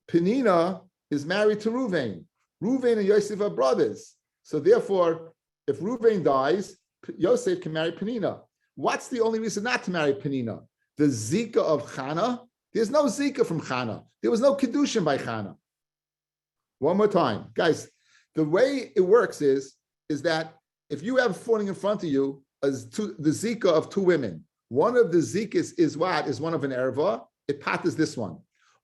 Penina is married to Ruvain. Ruvain and Yosef are brothers. So therefore, if Ruvain dies, Yosef can marry Penina. What's the only reason not to marry Penina? The Zika of Chana? There's no Zika from Chana. There was no Kiddushin by Chana. One more time. Guys, the way it works is that if you have falling in front of you the Zika of two women, one of the Zikas is what? Is one of an erva. It patters this one.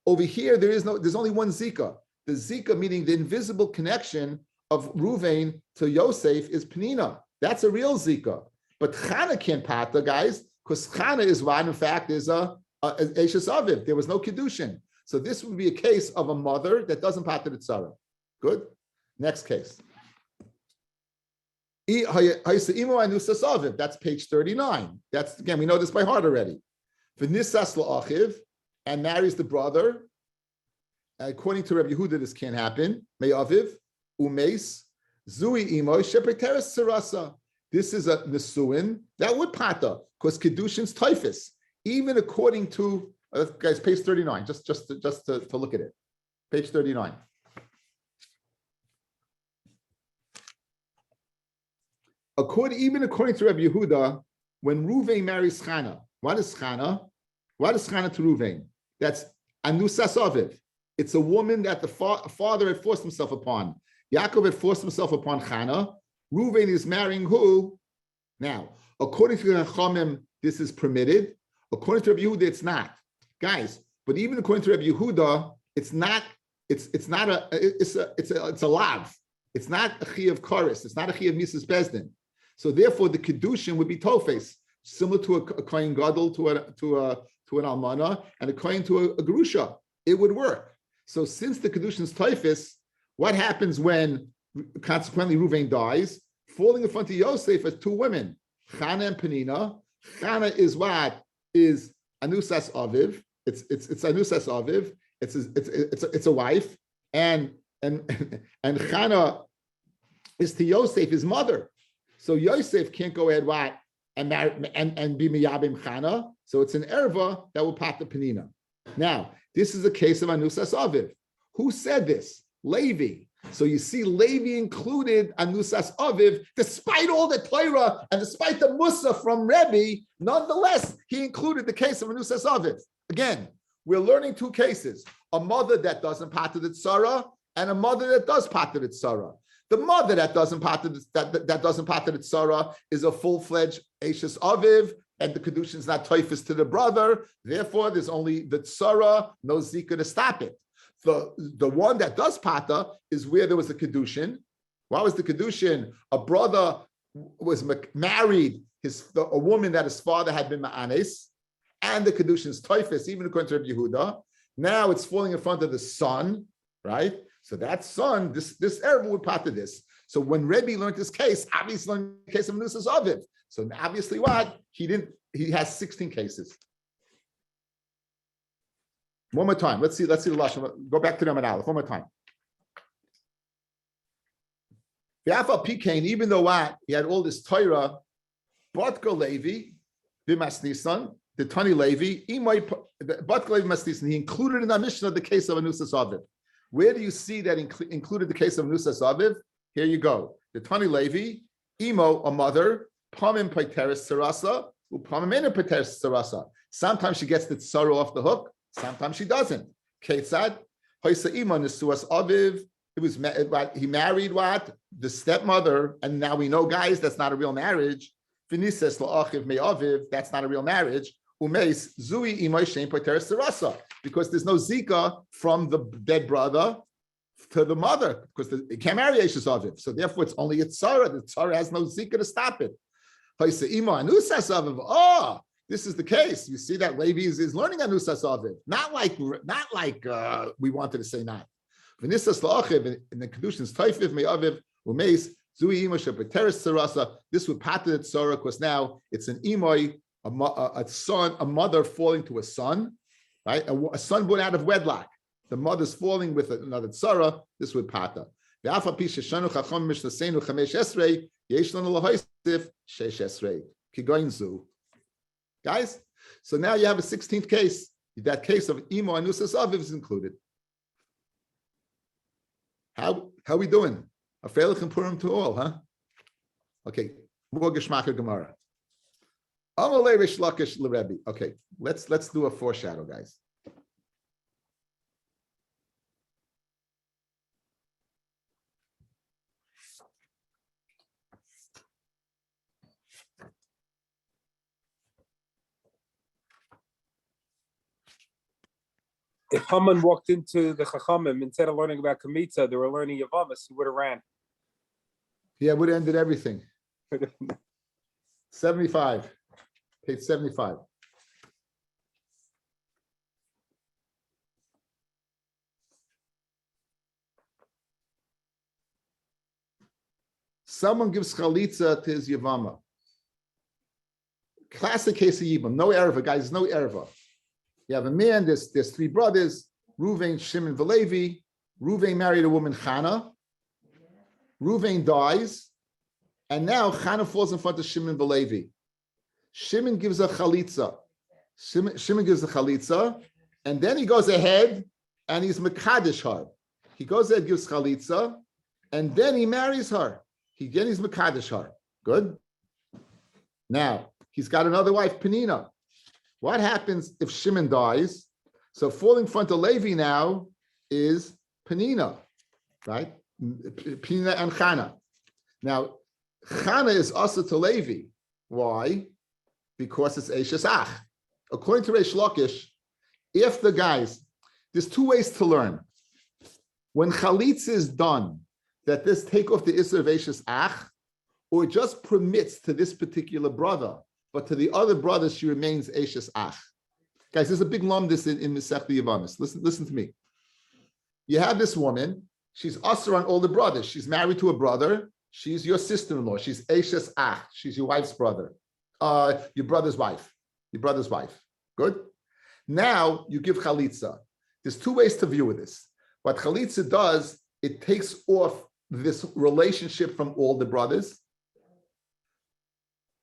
Over here, there's only one Zika. The Zika, meaning the invisible connection of Ruvain to Yosef, is Penina. That's a real Zika. But Chana can't pater, guys, because Chana is what, in fact, is a Eishes Aviv. There was no Kiddushin. So this would be a case of a mother that doesn't pater the tzara. Good? Next case. That's page 39. That's, again, we know this by heart already. V'nisas la'achiv, and marries the brother. According to Rabbi Yehuda, this can't happen. Me'aviv, umeis, zui imo, shepeteres sarasa. This is a nesuin. That would pata, because Kiddushin's typhus. Even according to, guys, page 39, just to look at it. Page 39. Even according to Rabbi Yehuda, when Ruvain marries Chana, what is Chana? What is Chana to Ruvain? That's Anusas Aviv. It's a woman that the father had forced himself upon. Yaakov had forced himself upon Chana. Ruvain is marrying who? Now, according to the Chachamim, this is permitted. According to Rabbi Yehuda, it's not. Guys, but even according to Rabbi Yehuda, it's not. It's a lav. It's not a chi of chorus. It's not a chi of Mrs. Bezdin. So therefore, the kedushin would be tofes, similar to a kohen gadol, to an almana, and a kohen to a gerusha. It would work. So since the kedushin is tofes, what happens when consequently Ruvain dies? Falling in front of Yosef as two women, Chana and Penina. Chana is what? Is Anusas Aviv. It's Anusas Aviv. It's a wife, and Chana is to Yosef, his mother. So Yosef can't go ahead what and marry and be miyabim Chana. So it's an erva that will pat the Penina. Now this is a case of Anusas Aviv. Who said this? Levi. So you see, Levi included Anusas Aviv, despite all the Torah and despite the Musa from Rabbi. Nonetheless, he included the case of Anusas Aviv. Again, we're learning two cases: a mother that doesn't pater the tzara, and a mother that does pater the tzara. The mother that doesn't pater the tzara is a full-fledged Eishes Aviv, and the kedushin is not toifus to the brother. Therefore, there's only the tzara, no zika to stop it. The one that does pata is where there was a kedushin. What was the kedushin? A brother was married a woman that his father had been ma'anes, and the kedushin is toifus, even according to Rabbi Yehuda. Now it's falling in front of the son, right? So that son, this Erev would part of this. So when Rabbi learned this case, obviously learned the case of Nusas Aviv. So obviously what? He has 16 cases. One more time. Let's see the Lashon. Go back to them at Aleph. One more time. Even though what? He had all this Torah, Batka Levi, Bimas Nisan, the Tani Levi, Batka Levi Mas Nisan, he included in the Mishnah the case of Nusas Aviv. Where do you see that included the case of Nusas Aviv? Here you go. The Tani Levi, Imo, a mother, Pamim Paiteris Sarasa, Upamim Ena Paiteris Sarasa. Sometimes she gets the sorrow off the hook, sometimes she doesn't. Ketzad, Hoisa Ima Nesuas Aviv. It was he married what? The stepmother, and now we know, guys, that's not a real marriage. Finises la'achiv me'aviv, that's not a real marriage. Umeis zui imoy shein paiteris sarasa, because there's no zika from the dead brother to the mother, because it can't marry Eishes Aviv. So therefore, it's only a tzara. The tzara has no zika to stop it. Oh, this is the case. You see that Levi is learning Anusas Aviv, not like we wanted to say not. V'nisas la'achiv in the Kedushin's Taifiv me'aviv umeis zui imoy shepateris sarasa. This would pater the tzara because now it's an imoy, a son, a mother falling to a son, right? A son born out of wedlock. The mother's falling with another tzara. This would pater. Guys, so now you have a 16th case. That case of imo and nusas aviv is included. How we doing? A freilich and purim to all, huh? Okay, more geschmacher gemara. Amalei Rish Lakish l'Rebbe. Okay, let's do a foreshadow, guys. If Haman walked into the Chachamim, instead of learning about Kamitza, they were learning Yevamot, he would have ran. Yeah, would have ended everything. 75. Page 75. Someone gives chalitza to his Yevama. Classic case of Yibam. No erva, guys, no erva. You have a man, there's three brothers, Ruvain, Shimon, Valevi. Ruvain married a woman, Chana. Ruvain dies, and now Chana falls in front of Shimon, Valevi. Shimon gives a chalitza. Shimon gives a chalitza, and then he goes ahead and he's mekadesh her. He goes ahead, gives chalitza, and then he marries her. He's mekadesh her. Good. Now he's got another wife, Penina. What happens if Shimon dies? So falling in front of Levi now is Penina, right? Penina and Chana. Now, Chana is also to Levi. Why? Because it's Eishes Ach. According to Reish Lakish, if the guys, there's two ways to learn. When Chalitza is done, that this take off the Isser of Eishes Ach, or it just permits to this particular brother, but to the other brothers, she remains Eishes Ach. Guys, there's a big lumdus in Masechta Yevamos. Listen to me. You have this woman, she's usher on all the brothers. She's married to a brother. She's your sister-in-law. She's Eishes Ach. She's your wife's brother. Your brother's wife. Good? Now you give Chalitza. There's two ways to view this. What Chalitza does, it takes off this relationship from all the brothers.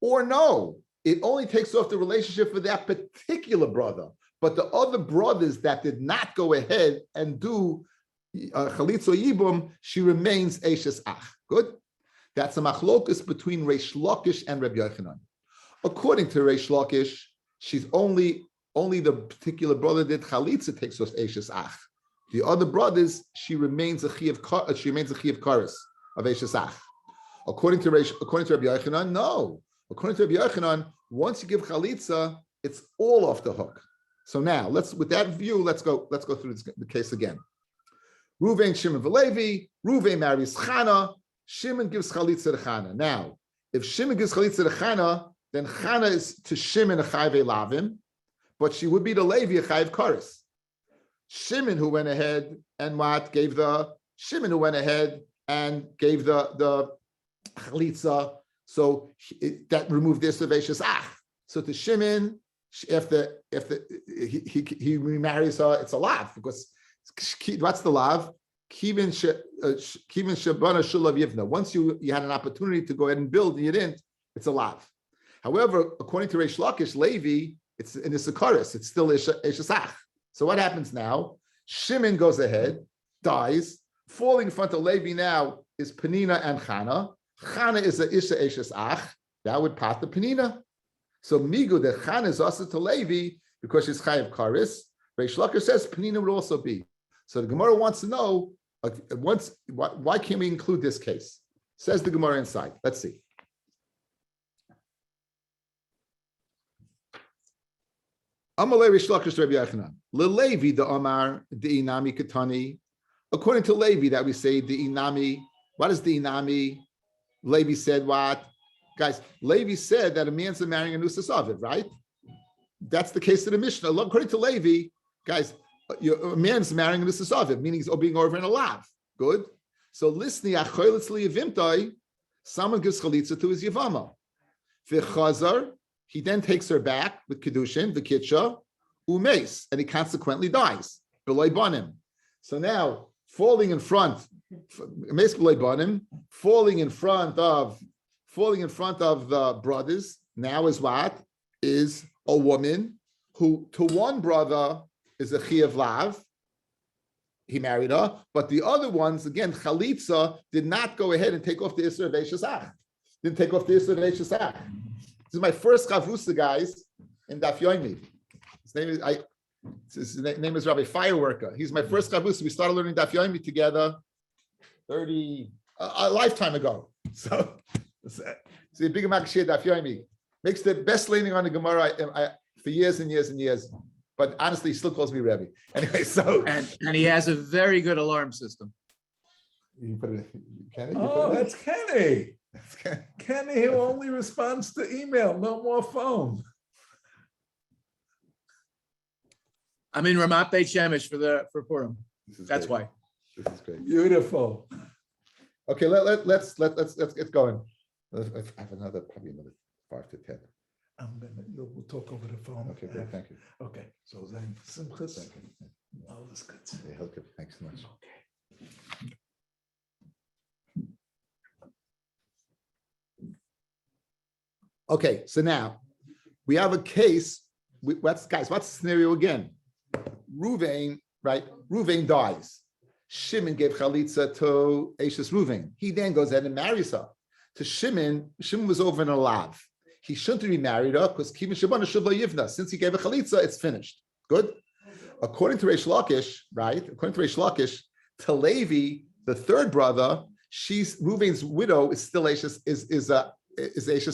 Or no, it only takes off the relationship for that particular brother. But the other brothers that did not go ahead and do Chalitza Yibum, she remains Eishes Ach. Good? That's a machlokus between Reish Lakish and Rabbi Yochanan. According to Reish Lakish, she's only the particular brother that Chalitza takes off Eishes Ach. The other brothers, she remains a chiyuv kares of Eishes Ach. According to Rabbi Yochanan, no. According to Rabbi Yochanan, once you give Chalitza, it's all off the hook. So now, with that view, let's go through the case again. Ruvain, Shimon, Valevi. Ruvain marries Chana. Shimon gives Chalitza to Chana. Now, if Shimon gives Chalitza to Chana, then Chana is to Shimon a chayv lavim, but she would be to Levi a chayv kares. Shimon who went ahead and gave the chalitza. So that removed the Isser Ach. So to Shimon, if he remarries her, it's a lav because what's the lav? Kivin Shabana Shulav Yivna. Once you had an opportunity to go ahead and build and you didn't, it's a lav. However, according to Reish Lakish, Levi, it's in the Sakaris, it's still Eshesach. So what happens now? Shimon goes ahead, dies. Falling in front of Levi now is Penina and Chana. Chana is a Isha Eshesach. That would pat the Penina. So Migu, the Chana is also to Levi because she's Chayav Karis. Reish Lakish says Penina would also be. So the Gemara wants to know, why can't we include this case? Says the Gemara inside. Let's see. Amalei Reish Lakish Rabbi Yochanan. LeLevi the Amar the Inami Katani. According to Levi, that we say the Inami. What is the Inami? Levi said what? Guys, Levi said that a man's marrying a Nusas Aviv, right? That's the case of the Mishnah. According to Levi, guys, a man's marrying a Nusas Aviv, meaning he's being over in a lav. Good. So listening, someone gives chalitza to his Yevamot. V'chazar, he then takes her back with kedushin, the kitcha, umeis, and he consequently dies. B'loy banim. So now, falling in front of the brothers, now is what? Is a woman who to one brother is a chiyav lav. He married her, but the other ones, again, chalitza, did not go ahead and take off the Isser of Eishesach. Didn't take off the Isser of Eishesach. This is my first chavrusa, guys, in Daf Yomi. His name is Rabbi Fireworker. He's my first chavrusa. We started learning Daf Yomi together a lifetime ago. So a big makshir Daf Yomi. Makes the best learning on the Gemara for years and years and years. But honestly, he still calls me Rebbe. Anyway, so and he has a very good alarm system. You put it, Kenny? That's Kenny. Kenny, who only responds to email, no more phone. I'm in Ramat Beit Shemesh for Purim. That's great. why. This is great. Beautiful. Okay, let's get going. I have probably another 5 to 10. We'll talk over the phone. Okay, great, thank you. Okay, so then Simchas. All is good. Yeah, okay, thanks so much. Okay. Okay, so now we have a case. What's the scenario again? Ruvain, right? Ruvain dies. Shimon gave chalitza to Eishes Ruvain. He then goes ahead and marries her. To Shimon, Shimon was over in a lav. He shouldn't have remarried her because Kivin Shabana Shuvla Yivna. Since he gave a chalitza, it's finished. Good. According to Reish Lakish, right? According to Reish Lakish, to Levi, the third brother, Ruvain's widow is still Eishes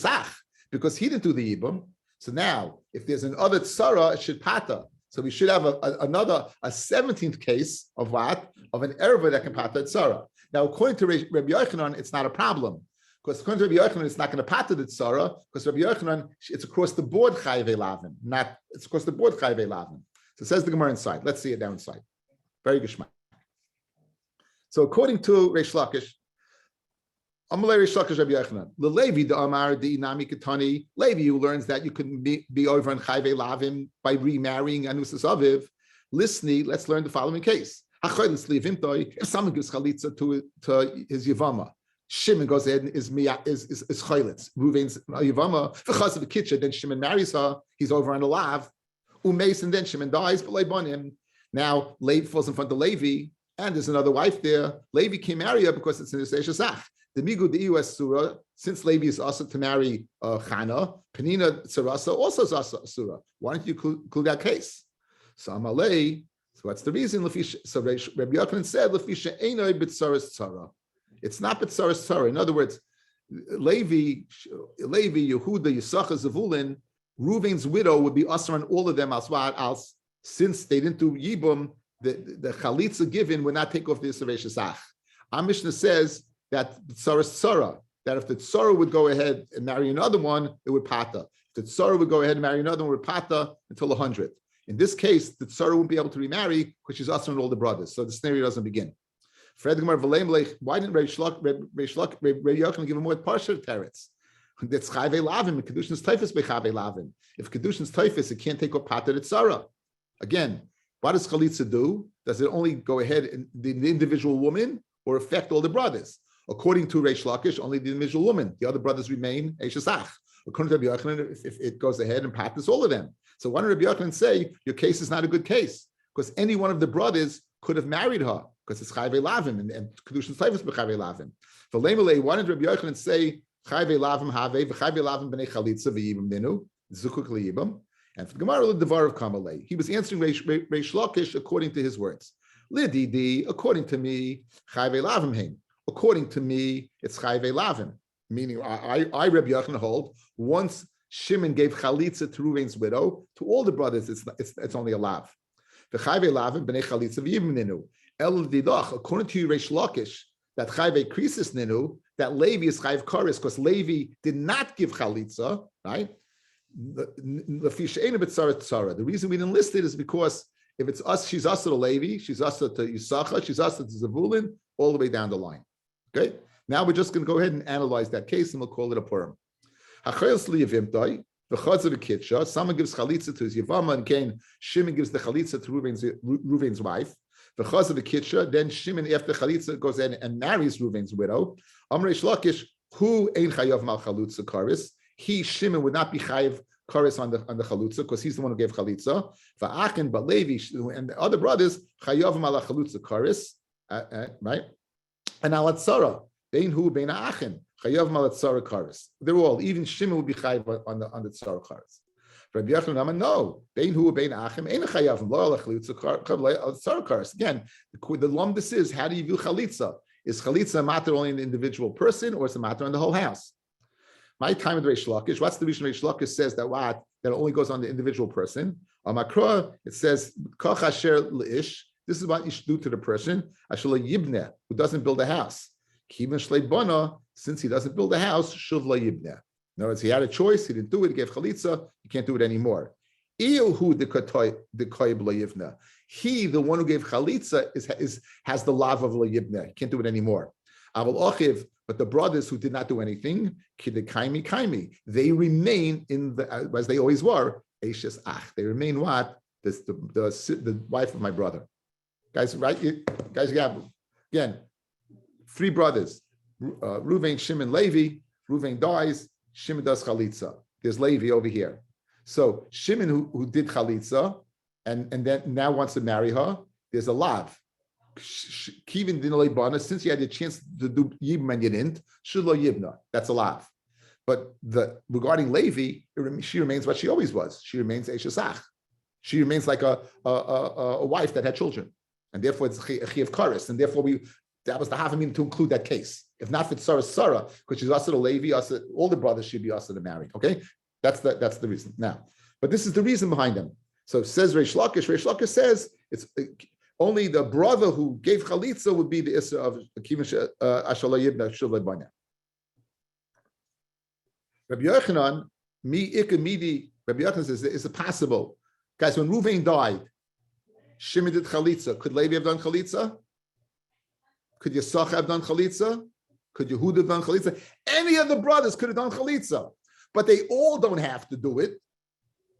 Ach because he didn't do the Yibum. So now, if there's another tzara, it should pata. So we should have a 17th case of what? Of an erva that can pata tzara. Now, according to Rabbi Yochanan, it's not a problem. Because according to Rabbi Yochanan, it's not going to pata the tzara, because Rabbi Yochanan, it's across the board chayve lavin, it's across the board chayve lavin. So it says the Gemara inside. Let's see it down inside. Very geshmak. So according to Reish Lakish, Amalei Reish Lakish Rabbi Yochanan, LeLevi the Amar the Inami Ketani, Levi who learns that you can be over in chayve lavin by remarrying Anusas Aviv. Listen, let's learn the following case. If someone gives chalitza to his Yevamot, Shimon goes ahead and is chaylitz. Ruvain's Yevamot. Because of the kitchen, then Shimon marries her. He's over on the lav. Umeis, and then Shimon dies. But Leibonim. Now Levi falls in front of Levi, and there's another wife there. Levi can marry her because it's in the Seishasach. The Migu the US Surah, since Levi is also to marry Chana, Penina Sarasa also is also Surah. Why don't you include that case? So Amalei. So what's the reason? So Rabbi Yochanan said, "Lefisha einoi b'tzaras tzara." It's not b'tzaras tzara. In other words, Levi, Yehuda, Yisachar, Zavulun, Reuven's widow would be usher on all of them as since they didn't do yibum, the chalitza given would not take off the Yisrael Shesach. Our Mishnah says that b'tzaras tzara, that if the tzara would go ahead and marry another one, it would pata. If the tzara would go ahead and marry another one, it would pata until 100. In this case, the tzara won't be able to remarry because she's also in all the brothers. So the scenario doesn't begin. Why didn't Rabbi Yochanan give him more partial teretz? That's chayve lavim. And kedushin's teifus bechayve lavim. If kedushin's teifus, it can't take up pater tzara. Again, what does chalitza do? Does it only go ahead in the individual woman or affect all the brothers? According to Reish Lakish, only the individual woman. The other brothers remain eishasach. According to Rabbi Yochanan, if it goes ahead and paters all of them. So why did Rabbi Yochanan say your case is not a good case? Because any one of the brothers could have married her because it's chayve lavim and kedushin's teifus bechayve lavim. For Lemele, why did Rabbi Yochanan say chayve lavim have v'chayve lavim b'nei chalitza v'yibam ninu zukuk liyibam? And for the Gemara, the Devar of Kamalei, he was answering Reish Lakish according to his words. Lididi, according to me, chayve lavim heim. According to me, it's chayve lavim. Meaning, I Rabbi Yochanan hold once Shimon gave chalitza to Ruvain's widow, to all the brothers, it's only a lav. The chayve lavim b'nei chalitza v'yibam ninu. El didach, according to Reish Lakish, that chayve krisis ninu, that Levi is chayv karis because Levi did not give chalitza, right? The reason we didn't list it is because if it's us, she's us to Levi, she's us to Yisachar, she's us to Zavulun, all the way down the line. Okay. Now we're just going to go ahead and analyze that case, and we'll call it a purim. Someone gives chalitza to his Yevamot, and Cain, Shimon gives the chalitza to Ruvain's wife. Then Shimon, after chalitza, goes in and marries Ruvain's widow. Amrei Shlakish, who ain't chayav mal chalutza karis. He, Shimon, would not be chayiv karis on the chalutza because he's the one who gave chalitza. Va'achin, but Levi and the other brothers chayav mal chalutza karis, right? And al tzara, bein hu bein ha'achin chayav mal tzara karis. They're all, even Shimon would be chayiv on the tzara karis. Rabbi Yochanan, no, bein hu bein ha'achin ein chayav lo al chalutza tzara karis. Again, the lumdus is how do you view chalitza? Is chalitza a matter only in the individual person, or is it a matter in the whole house? My time with Reish Lakish, what's the reason Reish Lakish says that what? That it only goes on the individual person. On Makra, it says, Koch asher leish, this is what you should do to the person, asher yibne, who doesn't build a house. Kivin shlei bona, since he doesn't build a house, shuv la yibne. In other words, he had a choice, he didn't do it, he gave chalitza, he can't do it anymore. Iyohu the koyib la yivne. He, the one who gave chalitza, has the lav of la yibne. He can't do it anymore. Aval ochiv, but the brothers who did not do anything, kaimi, they remain in the, as they always were, eishes ach. They remain what? The wife of my brother. Guys, right? Guys, you have, again, three brothers. Ruvain, Shimon, Levi. Ruvain dies. Shimon does chalitza. There's Levi over here. So Shimon, who did chalitza, and then now wants to marry her, there's a lav. Kivin din leibana, since you had the chance to do yibam and you didn't, shula yibna. That's a lav. But regarding Levi, she remains what she always was. She remains eishasach. She remains like a wife that had children, and therefore it's a chi of karis, and therefore that was the havamim to include that case. If not for Sarah, because she's also the Levi, also all the brothers should be also to marry. Okay, that's the reason. Now, but this is the reason behind them. So says Reish Lakish. Reish Lakish says it's only the brother who gave chalitza would be the issue of Kivin Ashala Yibna Shuvay Banya. Rabbi Yochanan, Rabbi Yochanan says, is it possible? Guys, when Ruvain died, Shimon did chalitza. Could Levi have done chalitza? Could Yisachar have done chalitza? Could Yehuda have done chalitza? Any of the brothers could have done chalitza, but they all don't have to do it.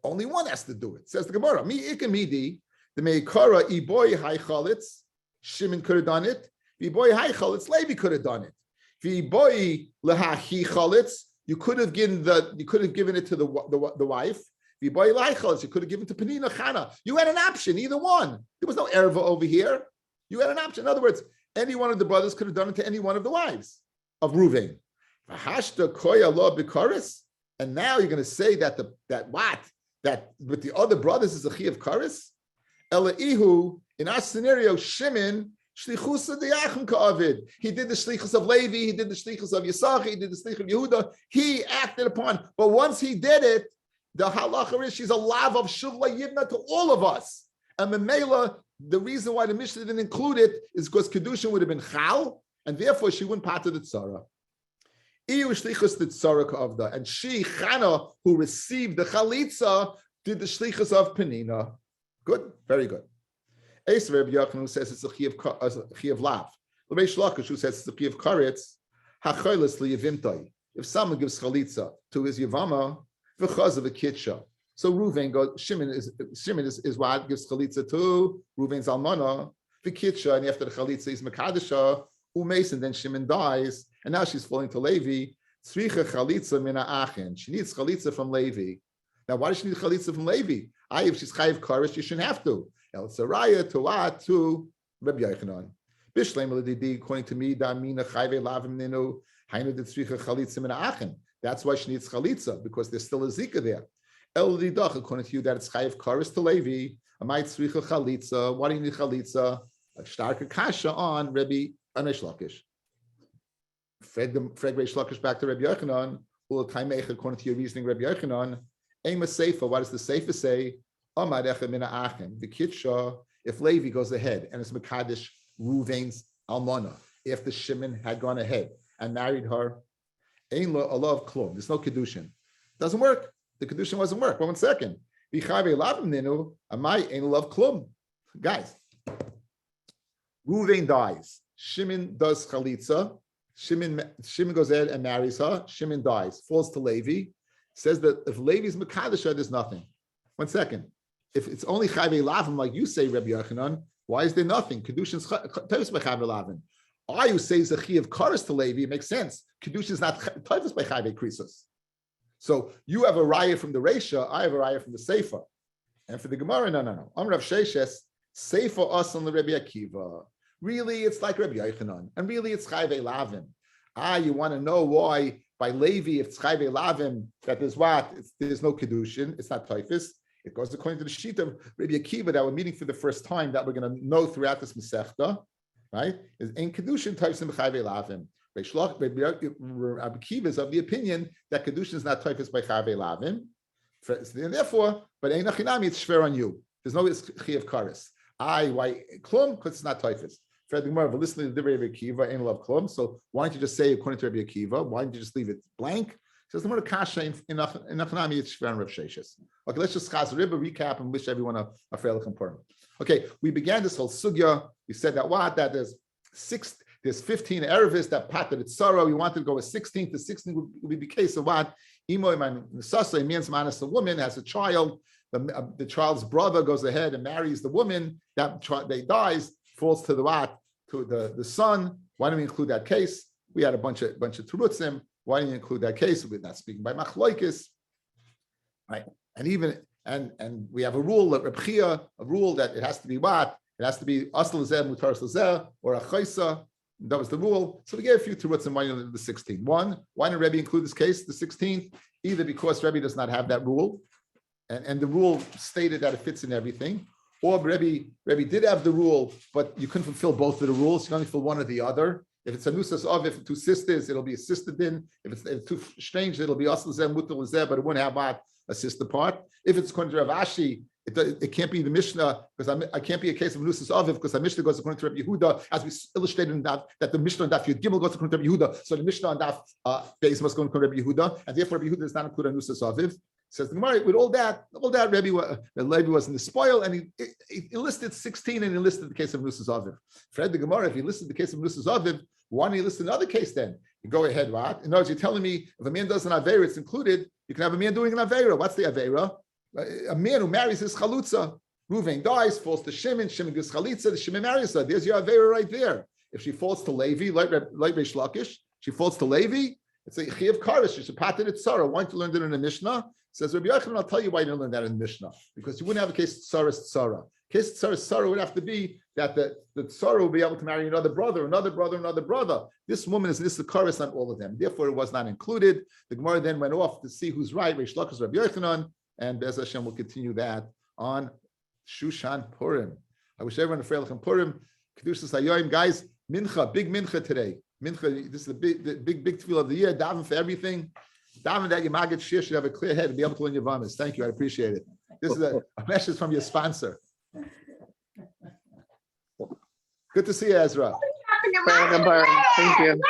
Only one has to do it. Says the Gemara, the Meikara Iboy Hai Chalitz, Shimon could have done it. Iboy Hai Chalitz, Levi could have done it. Iboy Lehachi Chalitz, you could have given it to the wife. Iboy Lai Chalitz, you could have given it to Penina Chana. You had an option, either one. There was no erva over here. You had an option. In other words, any one of the brothers could have done it to any one of the wives of Ruvain. And now you're going to say that with the other brothers is a chi of karis. Elaihu, in our scenario, Shimon, shlichusa deyachim ka'avid. He did the shlichus of Levi, he did the shlichus of Yisachar, he did the shlichus of Yehuda. He acted upon, but once he did it, the halacha is she's a lav of shuvla yibna to all of us. And Memela, the reason why the Mishnah didn't include it is because kedushin would have been chal, and therefore she wouldn't part of the tzara. And she, Chana, who received the chalitza, did the shlichus of Penina. Good, very good. Ace Rabbi Yochanan, who says it's a chi of lav. Rabbi Shlakish, who says it's a chi of karetz. Hacholis liyavimtai. If someone gives chalitza to his yevama, v'chaz of a kitcha. So Reuven goes. Shimon is what gives chalitza to Reuven's almana. The kitcha, and after the chalitza is mekadesha. Umason, then Shimon dies, and now she's falling to Levi. Tzricha chalitza mina achin. She needs chalitza from Levi. Now, why does she need chalitza from Levi? If she's chayiv kares, she shouldn't have to. El Saraya to what? To Rabbi Yochanan. Bishleim l'didi, according to me, damina chayiv lavim ninu hainu de tzricha chalitza mina achin. That's why she needs chalitza, because there's still a zika there. El l'didach, according to you, that it's chayiv kares to Levi. Amay tzricha chalitza. Why do you need chalitza? A starker kasha on Rabbi Reish Lakish. Fred Reish Lakish back to Rabbi Yochanan. According to your reasoning, Rabbi Yochanan. Aim a seifa. What does the seifa say? The kitcha. If Levi goes ahead and it's Mekadesh Reuven's almana, after Shimon had gone ahead and married her, ain lo Allah of klum. There's no kedushin. Doesn't work. The kedushin doesn't work. 1 second. V'chayve lavim ninu. Amai ain love klum. Guys, Reuven dies. Shimon does chalitza. Shimon goes ahead and marries her. Shimon dies. Falls to Levi. Says that if Levi's Mekadesha, there's nothing. 1 second. If it's only Chayve Lavim, like you say, Rabbi Yochanan, why is there nothing? Kedushin's Tavis by Chayve Lavim. Or you say Zachi of Karas to Levi, it makes sense. Kedushin is not Tavis by Chayve Krisos. So you have a raya from the Reisha, I have a raya from the Seifa. And for the Gemara, no. Rav Sheshes, Seifa us on the Rabbi Akiva. Really, it's like Rabbi Yochanan. And really, it's Chayve Lavim. You want to know why by Levi, if it's Chayve Lavim, that there's what? There's no Kedushin, it's not Taifis. It goes according to the sheet of Rabbi Akiva that we're meeting for the first time, that we're going to know throughout this Masechta, right? Is in Kedushin Taifis and Chayve Lavim. Rabbi Akiva is of the opinion that Kedushin is not Taifis by Chayve Lavim. And therefore, but Ein Achinami, it's shver on you. There's no Chi of Karis. Why Klum? Because it's not Taifis. Fred the Gemara, listening to Rabbi Akiva, ain't love klum. So why don't you just say according to Rabbi Akiva? Why don't you just leave it blank? Says the Gemara Kasha in Achnami, it's Shver and Rav Sheshes. Okay, let's just chaz ribba recap and wish everyone a fair Purim. Okay, we began this whole sugya. We said that there's 15 Erevis that patted its sorrow. We wanted to go with 16. The 16 would be the case of what? Imo man Sasa, means manas, the woman has a child. The child's brother goes ahead and marries the woman. That they dies. Falls to the what? To the son. Why don't we include that case? We had a bunch of terutzim. Why don't you include that case? We're not speaking by machloikis, right? And even we have a rule that Reb Chia, a rule that it has to be what? It has to be asl zeh mutaras zeh or a chaysa. That was the rule. So we gave a few terutzim. Why the 16th? One, why didn't Rebbe include this case, the 16th? Either because Rebbe does not have that rule, and the rule stated that it fits in everything. Or Rabbi did have the rule, but you couldn't fulfill both of the rules. You can only fulfill one or the other. If it's a nusas of, if two sisters, it'll be a sister din. If it's two strangers, it'll be asl zeh mutal zeh, but it wouldn't have a sister part. If it's according to Rav Ashi, it can't be the Mishnah, because I can't be a case of nusas of, because the Mishnah goes according to Rabbi Yehuda, as we illustrated in that the Mishnah on Daf Yud Gimel goes according to Rabbi Yehuda. So the Mishnah on Daf Beis must go according to Rabbi Yehuda, and therefore Rabbi Yehuda does not include a nusas of. Says the Gemara, with all that Levi was in the spoil, and he listed 16, and he listed the case of Nusas Aviv. Fred the Gemara, if he listed the case of Nusas Aviv, why don't you list another case then? You go ahead, what? In other words, you're telling me if a man does an Aveira, it's included. You can have a man doing an Aveira. What's the Aveira? A man who marries his Chalutza. Reuven dies, falls to Shimon gives Chalitza, the Shimon marries her. There's your Aveira right there. If she falls to Levi, like Reish Lakish, she falls to Levi, it's a Chi of Karis. She should patent it Tzara. Why don't you learn that in the Mishnah? Says Rabbi Yochanan, I'll tell you why you didn't learn that in the Mishnah. Because you wouldn't have a case of Tzara. Case of Tzara would have to be that the Tzara will be able to marry another brother. This woman is the Karis on all of them. Therefore, it was not included. The Gemara then went off to see who's right. Reish Lakish, Rabbi Yochanan, and Bez Hashem will continue that on Shushan Purim. I wish everyone a Freilich Purim. Kedushas Hayoim, guys. Mincha, big mincha today. Mincha, this is the big tefillah of the year. Daven for everything. Daven that your Maggid Shir should have a clear head and be able to learn your Yevamot. Thank you, I appreciate it. This is a message from your sponsor. Good to see you, Ezra. Thank you.